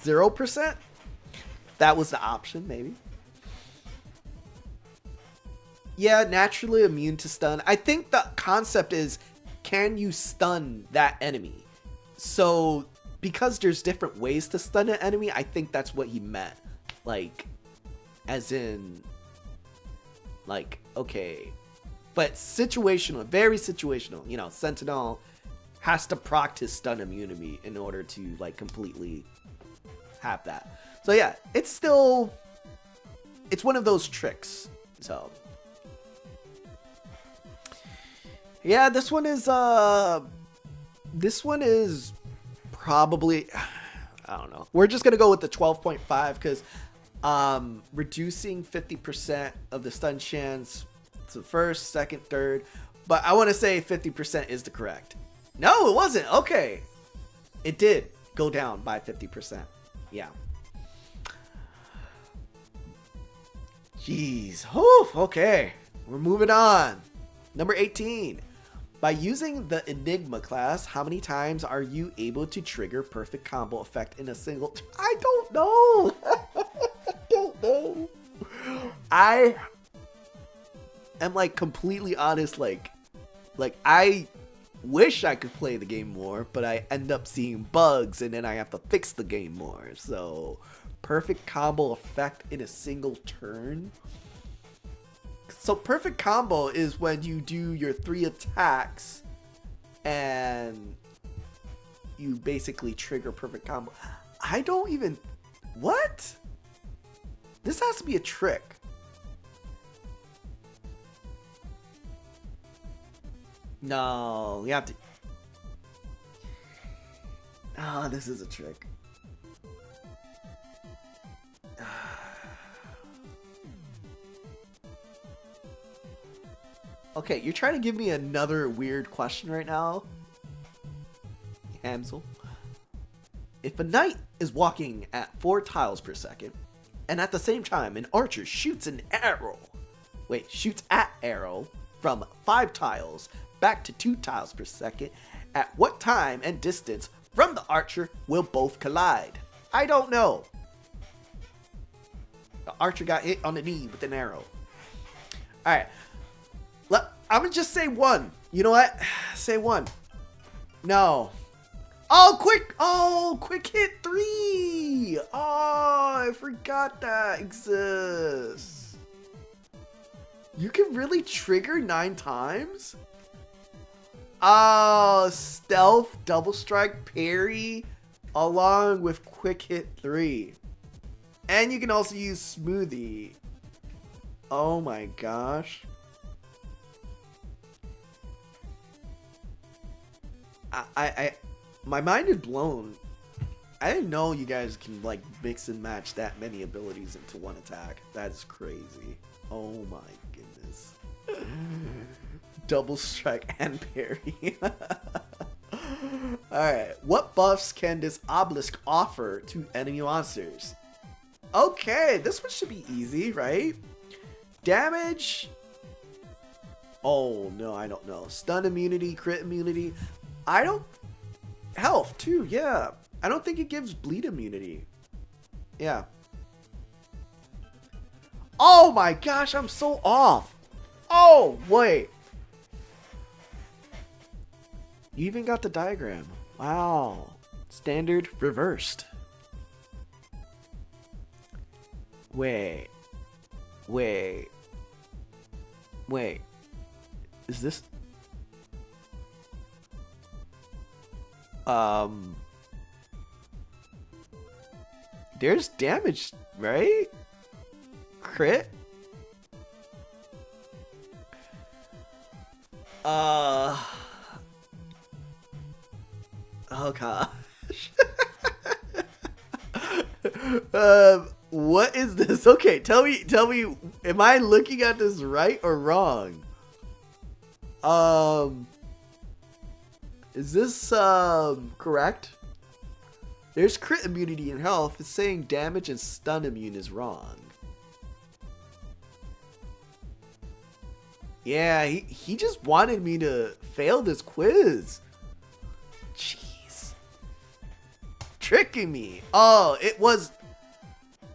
0%? That was the option, maybe. Yeah, naturally immune to stun. I think the concept is, can you stun that enemy? So, because there's different ways to stun an enemy, I think that's what he meant. Like, as in, like, okay. But situational, very situational. You know, Sentinel has to proc his stun immunity in order to, like, completely have that. So yeah, it's still, it's one of those tricks. So yeah, this one is probably, I don't know. We're just gonna go with the 12.5 because reducing 50% of the stun chance to first, second, third, but I want to say 50% is the correct. No, it wasn't. Okay, it did go down by 50%. Yeah. Jeez. Whew, okay. We're moving on. Number 18. By using the Enigma class, how many times are you able to trigger perfect combo effect in a single... I don't know. I don't know. I am, like, completely honest. Like I wish I could play the game more, but I end up seeing bugs and then I have to fix the game more. So, perfect combo effect in a single turn. So perfect combo is when you do your 3 attacks and you basically trigger perfect combo. I don't even... What? This has to be a trick. No, you have to... Ah, this is a trick. Okay, you're trying to give me another weird question right now, Hamsel. If a knight is walking at 4 tiles per second, and at the same time an archer shoots at arrow from 5 tiles back to 2 tiles per second, at what time and distance from the archer will both collide? I don't know. The archer got hit on the knee with an arrow. Alright. I'm gonna just say 1. You know what? Say 1. No. Oh, quick hit 3. Oh, I forgot that exists. You can really trigger 9 times? Oh, stealth, double strike, parry, along with quick hit 3. And you can also use smoothie. Oh my gosh. My mind is blown. I didn't know you guys can, like, mix and match that many abilities into one attack. That is crazy. Oh my goodness. Double strike and parry. Alright, what buffs can this obelisk offer to enemy monsters? Okay, this one should be easy, right? Damage. Oh, no, I don't know. Stun immunity, crit immunity. I don't... Health, too, yeah. I don't think it gives bleed immunity. Yeah. Oh my gosh, I'm so off. Oh, wait. You even got the diagram. Wow. Standard reversed. Wait. Wait. Wait. Is this... There's damage, right? Crit? Oh gosh. What is this? Okay, tell me, am I looking at this right or wrong? Is this, correct? There's crit immunity and health. It's saying damage and stun immune is wrong. Yeah, he just wanted me to fail this quiz. Jeez. Tricking me. Oh, it was...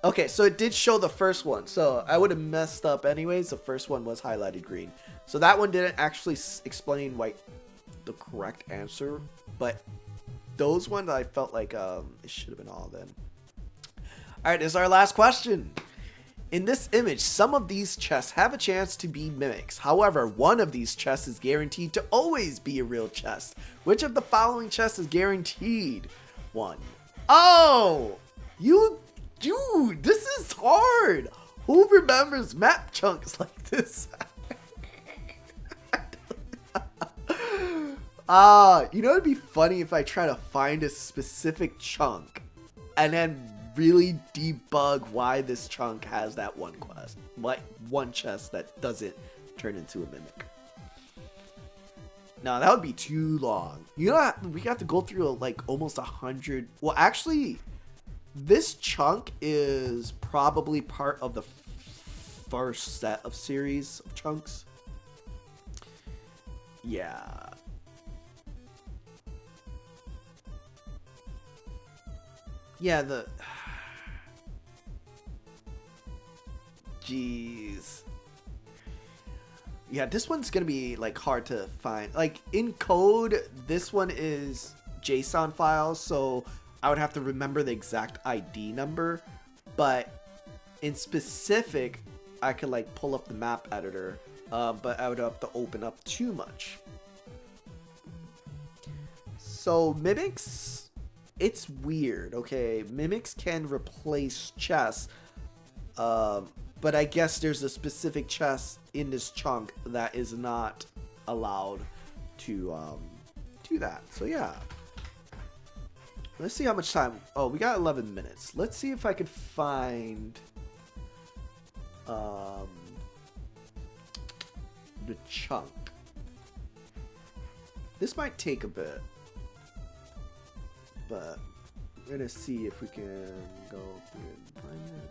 Okay, so it did show the first one. So I would have messed up anyways. The first one was highlighted green. So that one didn't actually explain like the correct answer. But those ones I felt like it should have been all of them. Alright, this is our last question. In this image, some of these chests have a chance to be mimics. However, one of these chests is guaranteed to always be a real chest. Which of the following chests is guaranteed? One. Oh! Dude, this is hard! Who remembers map chunks like this? You know, it'd be funny if I try to find a specific chunk and then really debug why this chunk has that one quest, like one chest that doesn't turn into a mimic. No, that would be too long. You know, we have to go through like almost 100. Well, actually, this chunk is probably part of the first set of series of chunks. Yeah. Yeah, the... Jeez. Yeah, this one's gonna be like hard to find. Like in code, this one is JSON files, so I would have to remember the exact ID number. But in specific, I could like pull up the map editor, but I would have to open up too much. So mimics, it's weird. Okay, mimics can replace chests. But I guess there's a specific chest in this chunk that is not allowed to do that. So yeah. Let's see how much time. Oh, we got 11 minutes. Let's see if I could find the chunk. This might take a bit, but we're gonna see if we can go through and find it.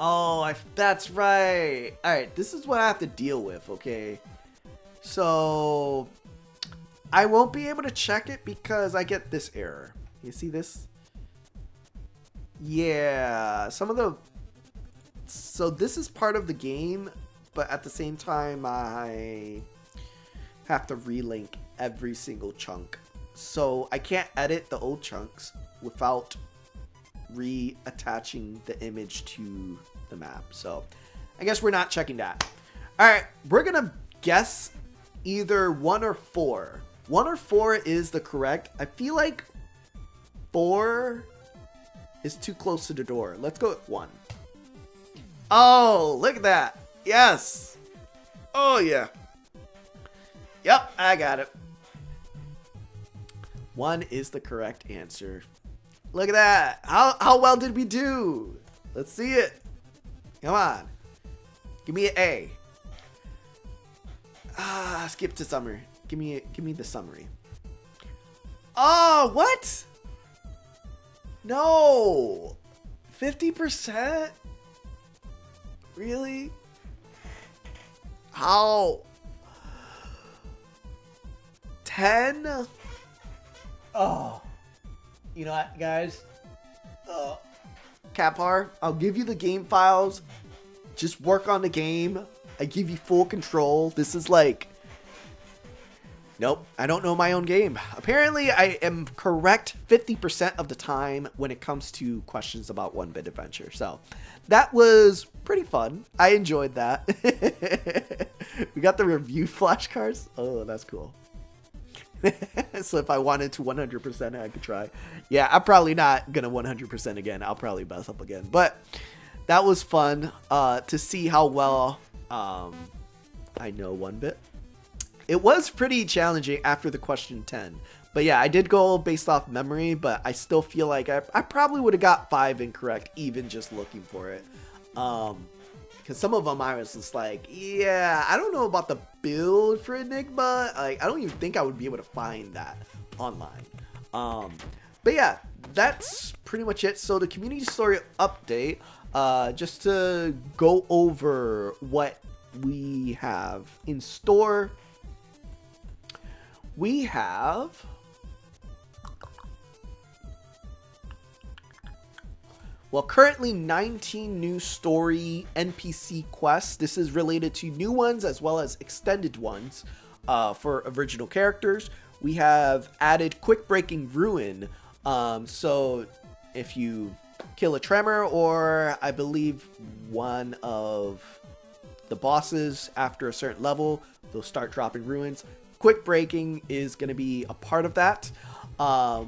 Oh, that's right. All right, this is what I have to deal with, okay? So, I won't be able to check it because I get this error. You see this? Yeah, some of the... So, this is part of the game, but at the same time, I have to relink every single chunk. So, I can't edit the old chunks without reattaching the image to the map. So I guess we're not checking that. All right, we're gonna guess either 1 or 4. 1 or 4 is the correct. I feel like 4 is too close to the door. Let's go with 1. Oh, look at that. Yes. Oh yeah. Yep, I got it. 1 is the correct answer. Look at that. How well did we do? Let's see it. Come on. Give me an A. Skip to summary. Give me the summary. Oh, what? No. 50%? Really? How? 10? Oh. You know what, guys? Kapar, I'll give you the game files. Just work on the game. I give you full control. This is like... Nope, I don't know my own game. Apparently, I am correct 50% of the time when it comes to questions about OneBit Adventure. So, that was pretty fun. I enjoyed that. We got the review flashcards. Oh, that's cool. So if I wanted to 100%, I could try. Yeah, I'm probably not gonna 100% again. I'll probably mess up again. But that was fun to see how well I know OneBit. It was pretty challenging after the question 10. But yeah, I did go based off memory, but I still feel like I probably would have got 5 incorrect even just looking for it. Because some of them I was just like, yeah, I don't know about the build for Enigma. Like, I don't even think I would be able to find that online. But yeah, that's pretty much it. So the community story update, just to go over what we have in store. We have... Well, currently 19 new story NPC quests. This is related to new ones as well as extended ones for original characters. We have added Quick Breaking Ruin. So if you kill a Tremor or I believe one of the bosses after a certain level, they'll start dropping ruins. Quick Breaking is going to be a part of that.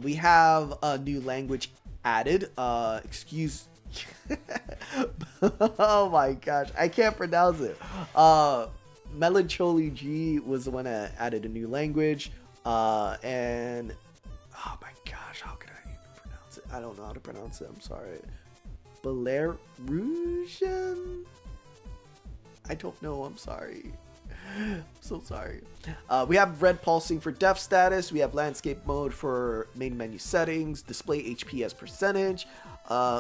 We have a new language added. Excuse oh my gosh, I can't pronounce it. Melancholy G was the one that added a new language, and oh my gosh, how can I even pronounce it? I don't know how to pronounce it, I'm sorry. Belarusian? I don't know, I'm sorry. I'm so sorry. We have red pulsing for def status. We have landscape mode for main menu settings. Display HP as percentage.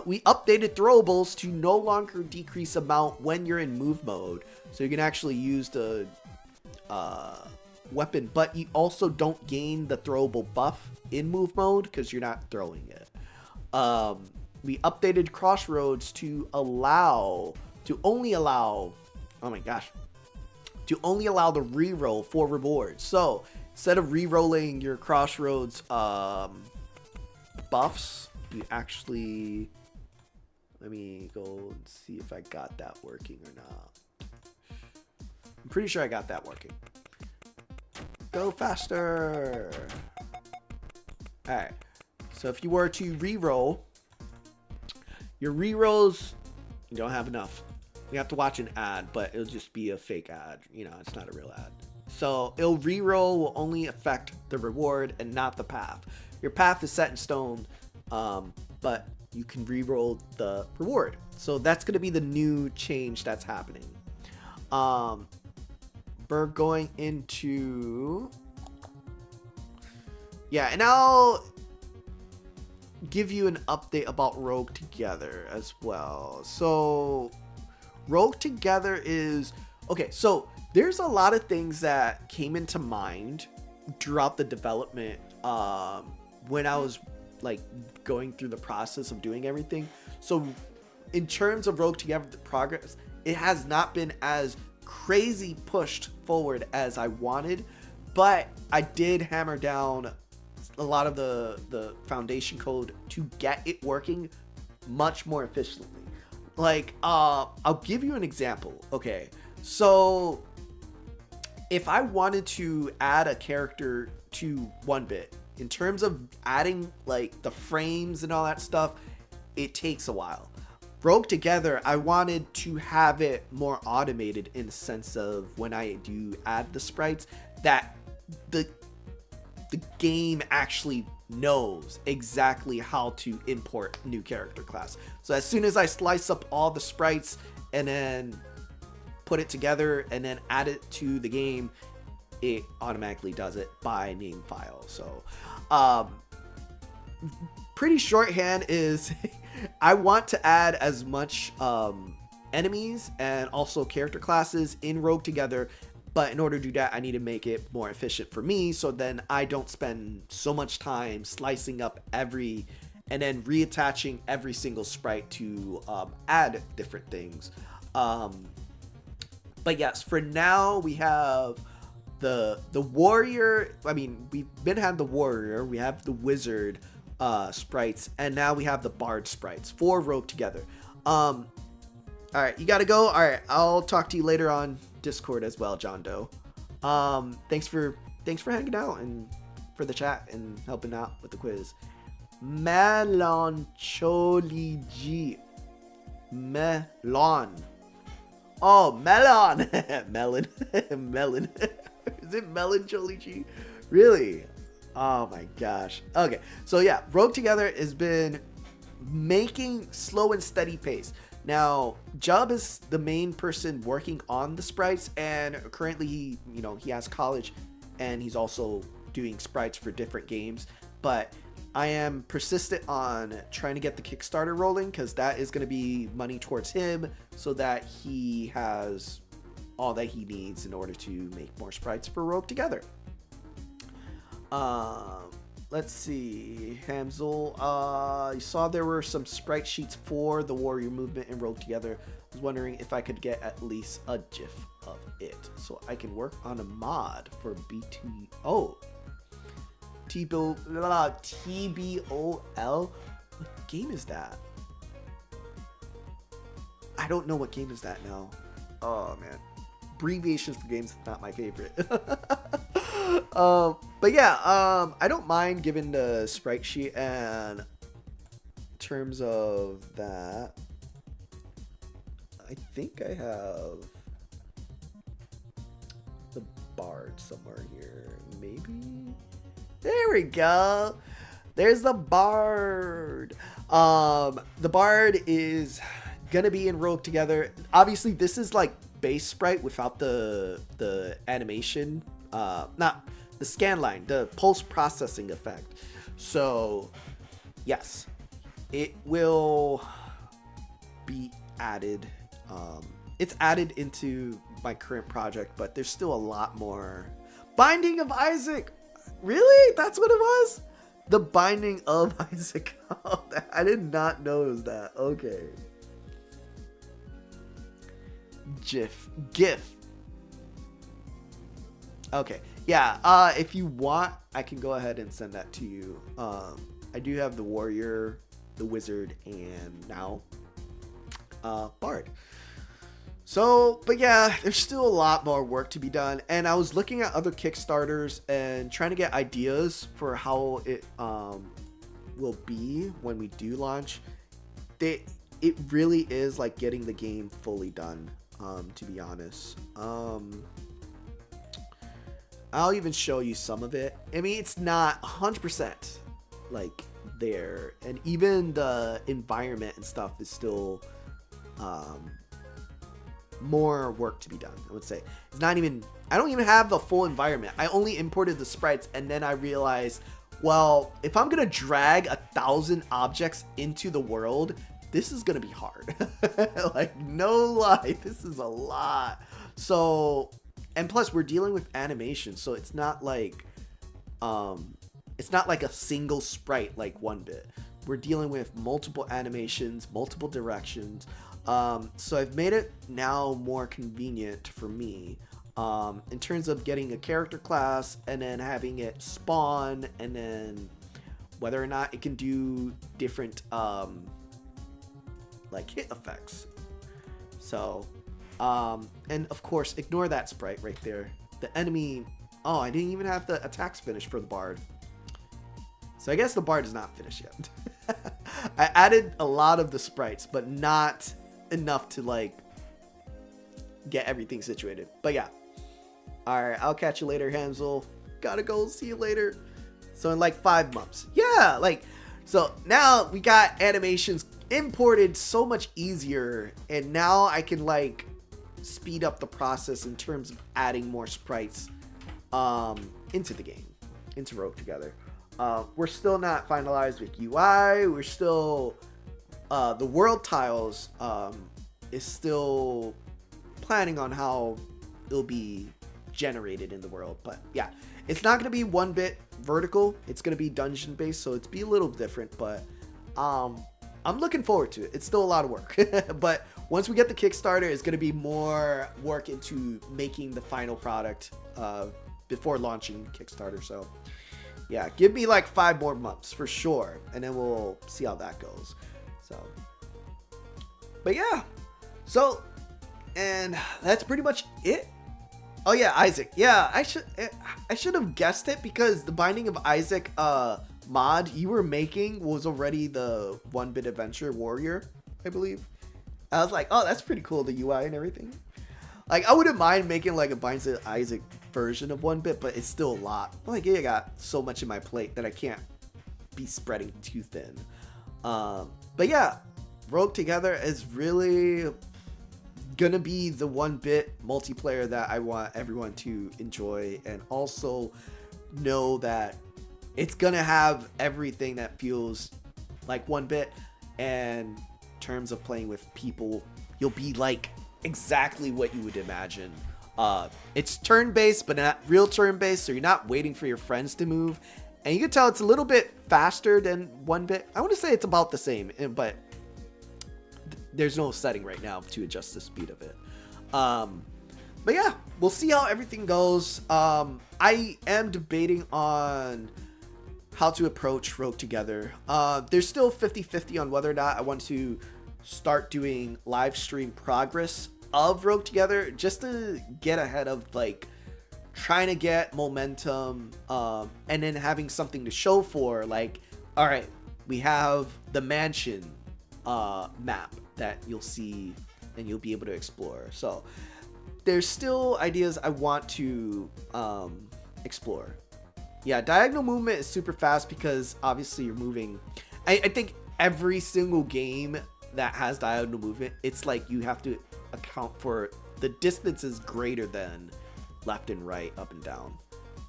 We updated throwables to no longer decrease amount when you're in move mode. So you can actually use the weapon, but you also don't gain the throwable buff in move mode because you're not throwing it. We updated crossroads to only allow the reroll for rewards. So instead of re-rolling your crossroads buffs, you actually, let me go and see if I got that working or not. I'm pretty sure I got that working. Go faster. All right, so if you were to re-roll, your re-rolls, you don't have enough. You have to watch an ad, but it'll just be a fake ad. You know, it's not a real ad. So reroll will only affect the reward and not the path. Your path is set in stone, but you can reroll the reward. So that's going to be the new change that's happening. We're going into... Yeah, and I'll give you an update about Rogue Together as well. So... Rogue Together is... Okay, so there's a lot of things that came into mind throughout the development when I was like going through the process of doing everything. So in terms of Rogue Together, the progress, it has not been as crazy pushed forward as I wanted, but I did hammer down a lot of the foundation code to get it working much more efficiently. Like, I'll give you an example. Okay, so if I wanted to add a character to OneBit, in terms of adding like the frames and all that stuff, it takes a while. Rogue Together, I wanted to have it more automated in the sense of when I do add the sprites, that the game actually knows exactly how to import new character class. So as soon as I slice up all the sprites and then put it together and then add it to the game, it automatically does it by name file. So pretty shorthand is I want to add as much enemies and also character classes in Rogue together, but in order to do that I need to make it more efficient for me, so then I don't spend so much time slicing up every and then reattaching every single sprite to add different things. But yes, for now we have the warrior. I mean, we've been had the warrior, we have the wizard sprites, and now we have the bard sprites for Rogue together. All right, you gotta go. All right, I'll talk to you later on Discord as well, John Doe. Thanks for hanging out and for the chat and helping out with the quiz. Melancholy Melon. Oh, melon. Melon. Melon. Is it Melancholy G? Really? Oh my gosh. Okay, so yeah, Rogue Together has been making slow and steady pace. Now, Jub is the main person working on the sprites, and currently he has college and he's also doing sprites for different games. But I am persistent on trying to get the Kickstarter rolling, because that is going to be money towards him so that he has all that he needs in order to make more sprites for Rogue Together. Let's see, Hamzel, you saw there were some sprite sheets for the warrior movement in Rogue Together. I was wondering if I could get at least a GIF of it so I can work on a mod for TBOL. What game is that? I don't know what game is that now. Oh man, abbreviations for games is not my favorite. But yeah, I don't mind giving the sprite sheet, and in terms of that, I think I have the bard somewhere here. Maybe. There we go. There's the bard. The bard is gonna be in Rogue Together. Obviously, this is like base sprite without the animation, not the scan line, the post processing effect. So yes, it will be added. It's added into my current project, but there's still a lot more. Binding of Isaac. Really? That's what it was? The Binding of Isaac. Oh, I did not know it was that. Okay. GIF. Okay. Yeah, if you want, I can go ahead and send that to you. I do have the warrior, the wizard, and now bard. So, but yeah, there's still a lot more work to be done, and I was looking at other Kickstarters and trying to get ideas for how it will be when we do launch. It really is like getting the game fully done, to be honest. I'll even show you some of it. I mean, it's not 100% like there, and even the environment and stuff is still more work to be done. I would say it's not even, I don't even have the full environment. I only imported the sprites, and then I realized, well, if I'm gonna drag 1,000 objects into the world, this is gonna be hard. Like, no lie, this is a lot. So, and plus we're dealing with animation, so it's not like a single sprite like OneBit. We're dealing with multiple animations, multiple directions. So I've made it now more convenient for me in terms of getting a character class and then having it spawn, and then whether or not it can do different like hit effects. So and of course, ignore that sprite right there. The enemy, oh, I didn't even have the attacks finished for the bard. So I guess the bard is not finished yet. I added a lot of the sprites, but not enough to like get everything situated. But yeah, all right, I'll catch you later, Hansel. Gotta go, see you later. So in like 5 months, yeah, like, so now we got animations imported so much easier, and now I can like speed up the process in terms of adding more sprites into the game, into Rogue Together. We're still not finalized with UI. We're still the world tiles is still planning on how it'll be generated in the world. But yeah, it's not going to be OneBit vertical. It's going to be dungeon based, so it's be a little different. But I'm looking forward to it. It's still a lot of work. But once we get the Kickstarter, it's going to be more work into making the final product before launching Kickstarter. So yeah, give me like 5 more months for sure, and then we'll see how that goes. So, but yeah, so, and that's pretty much it. Oh yeah, Isaac. Yeah, I should have guessed it, because the Binding of Isaac mod you were making was already the OneBit Adventure Warrior, I believe. I was like, oh, that's pretty cool, the UI and everything. Like, I wouldn't mind making like a Binding of Isaac version of OneBit, but it's still a lot. Like, I got so much in my plate that I can't be spreading too thin. But yeah, Rogue Together is really gonna be the OneBit multiplayer that I want everyone to enjoy, and also know that it's gonna have everything that feels like OneBit. And in terms of playing with people, you'll be like exactly what you would imagine. It's turn-based, but not real turn-based, so you're not waiting for your friends to move. And you can tell it's a little bit faster than OneBit. I want to say it's about the same, but there's no setting right now to adjust the speed of it. But yeah, we'll see how everything goes. I am debating on how to approach Rogue Together. There's still 50-50 on whether or not I want to start doing live stream progress of Rogue Together, just to get ahead of like trying to get momentum, and then having something to show for, like, all right, we have the mansion map that you'll see and you'll be able to explore. So there's still ideas I want to explore. Yeah, diagonal movement is super fast because obviously you're moving. I think every single game that has diagonal movement, it's like you have to account for the distance is greater than left and right, up and down.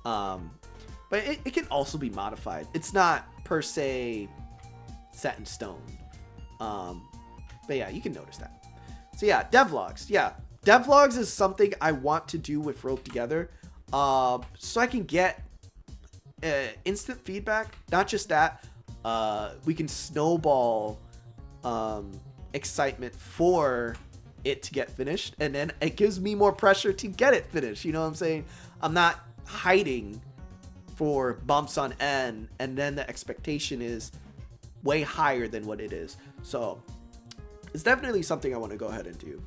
But it can also be modified. It's not per se set in stone. But yeah, you can notice that. So yeah, devlogs. Yeah, devlogs is something I want to do with Rogue Together, so I can get instant feedback. Not just that, we can snowball excitement for it to get finished, and then it gives me more pressure to get it finished. You know what I'm saying? I'm not hiding for bumps on end, and then the expectation is way higher than what it is. So it's definitely something I want to go ahead and do.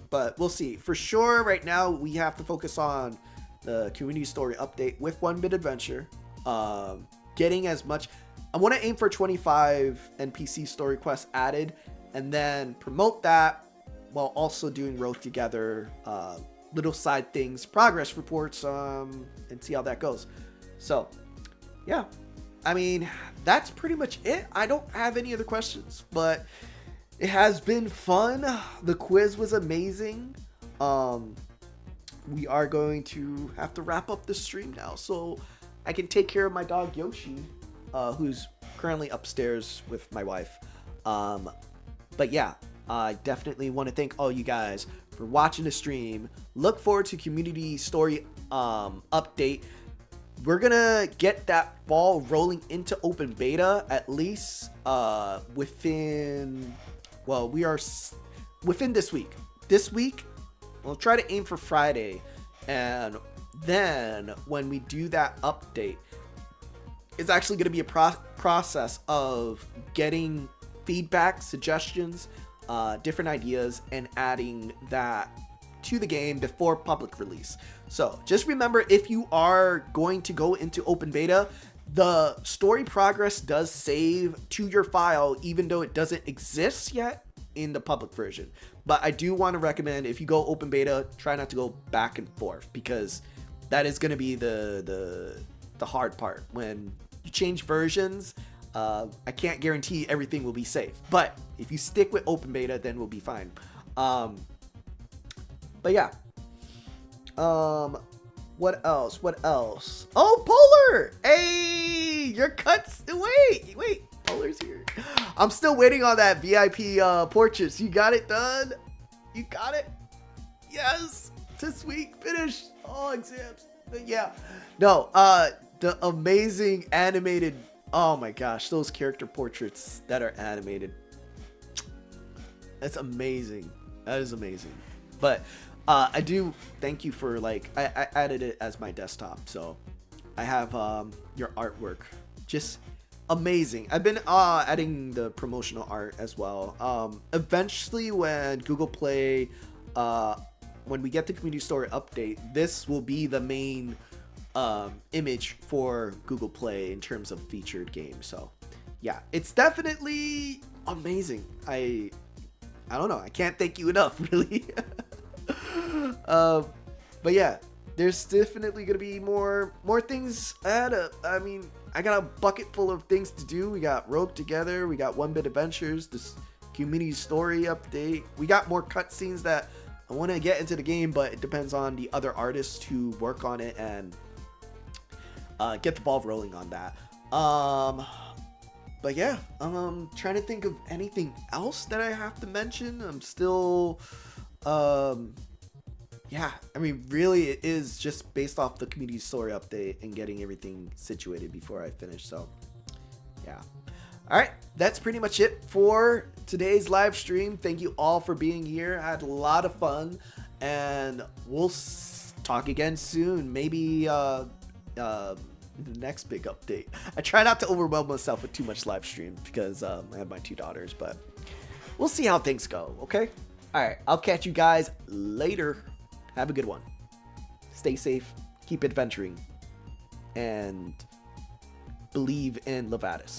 But we'll see. For sure, right now we have to focus on the community story update with OneBit Adventure. Getting as much. I want to aim for 25 NPC story quests added, and then promote that while also doing Rogue Together, little side things, progress reports, and see how that goes. So yeah, I mean, that's pretty much it. I don't have any other questions, but it has been fun. The quiz was amazing. We are going to have to wrap up the stream now, so I can take care of my dog Yoshi, who's currently upstairs with my wife. But yeah, I definitely want to thank all you guys for watching the stream. Look forward to community story update. We're gonna get that ball rolling into open beta at least within, well, we are within this week. This week, we'll try to aim for Friday, and then when we do that update, it's actually going to be a process of getting feedback, suggestions, different ideas, and adding that to the game before public release. So just remember, if you are going to go into open beta, the story progress does save to your file, even though it doesn't exist yet in the public version. But I do want to recommend, if you go open beta, try not to go back and forth, because that is going to be the hard part. When you change versions, I can't guarantee everything will be safe, but if you stick with open beta, then we'll be fine. But yeah, one What else? What else? Oh, Polar! Hey, your cuts. Wait. Polar's here. I'm still waiting on that VIP portraits. You got it done? You got it? Yes. This week finished. Oh, exams. But yeah. No, the amazing animated. Oh my gosh, those character portraits that are animated. That's amazing. That is amazing. But I do thank you for like I added it as my desktop, so I have your artwork. Just amazing. I've been adding the promotional art as well. Eventually, when Google Play, when we get the community story update, this will be the main image for Google Play in terms of featured games. So yeah, it's definitely amazing. I don't know. I can't thank you enough, really. But yeah, there's definitely gonna be more things added. I mean, I got a bucket full of things to do. We got Rogue Together, we got OneBit Adventures, this community story update. We got more cutscenes that I want to get into the game, but it depends on the other artists who work on it and get the ball rolling on that. But yeah, I'm trying to think of anything else that I have to mention. I'm still, yeah, I mean, really, it is just based off the community story update and getting everything situated before I finish. So, yeah. All right, that's pretty much it for today's live stream. Thank you all for being here. I had a lot of fun, and we'll talk again soon. Maybe the next big update. I try not to overwhelm myself with too much live stream because I have my 2 daughters, but we'll see how things go. Okay. All right, I'll catch you guys later. Have a good one. Stay safe, keep adventuring, and believe in Levatus.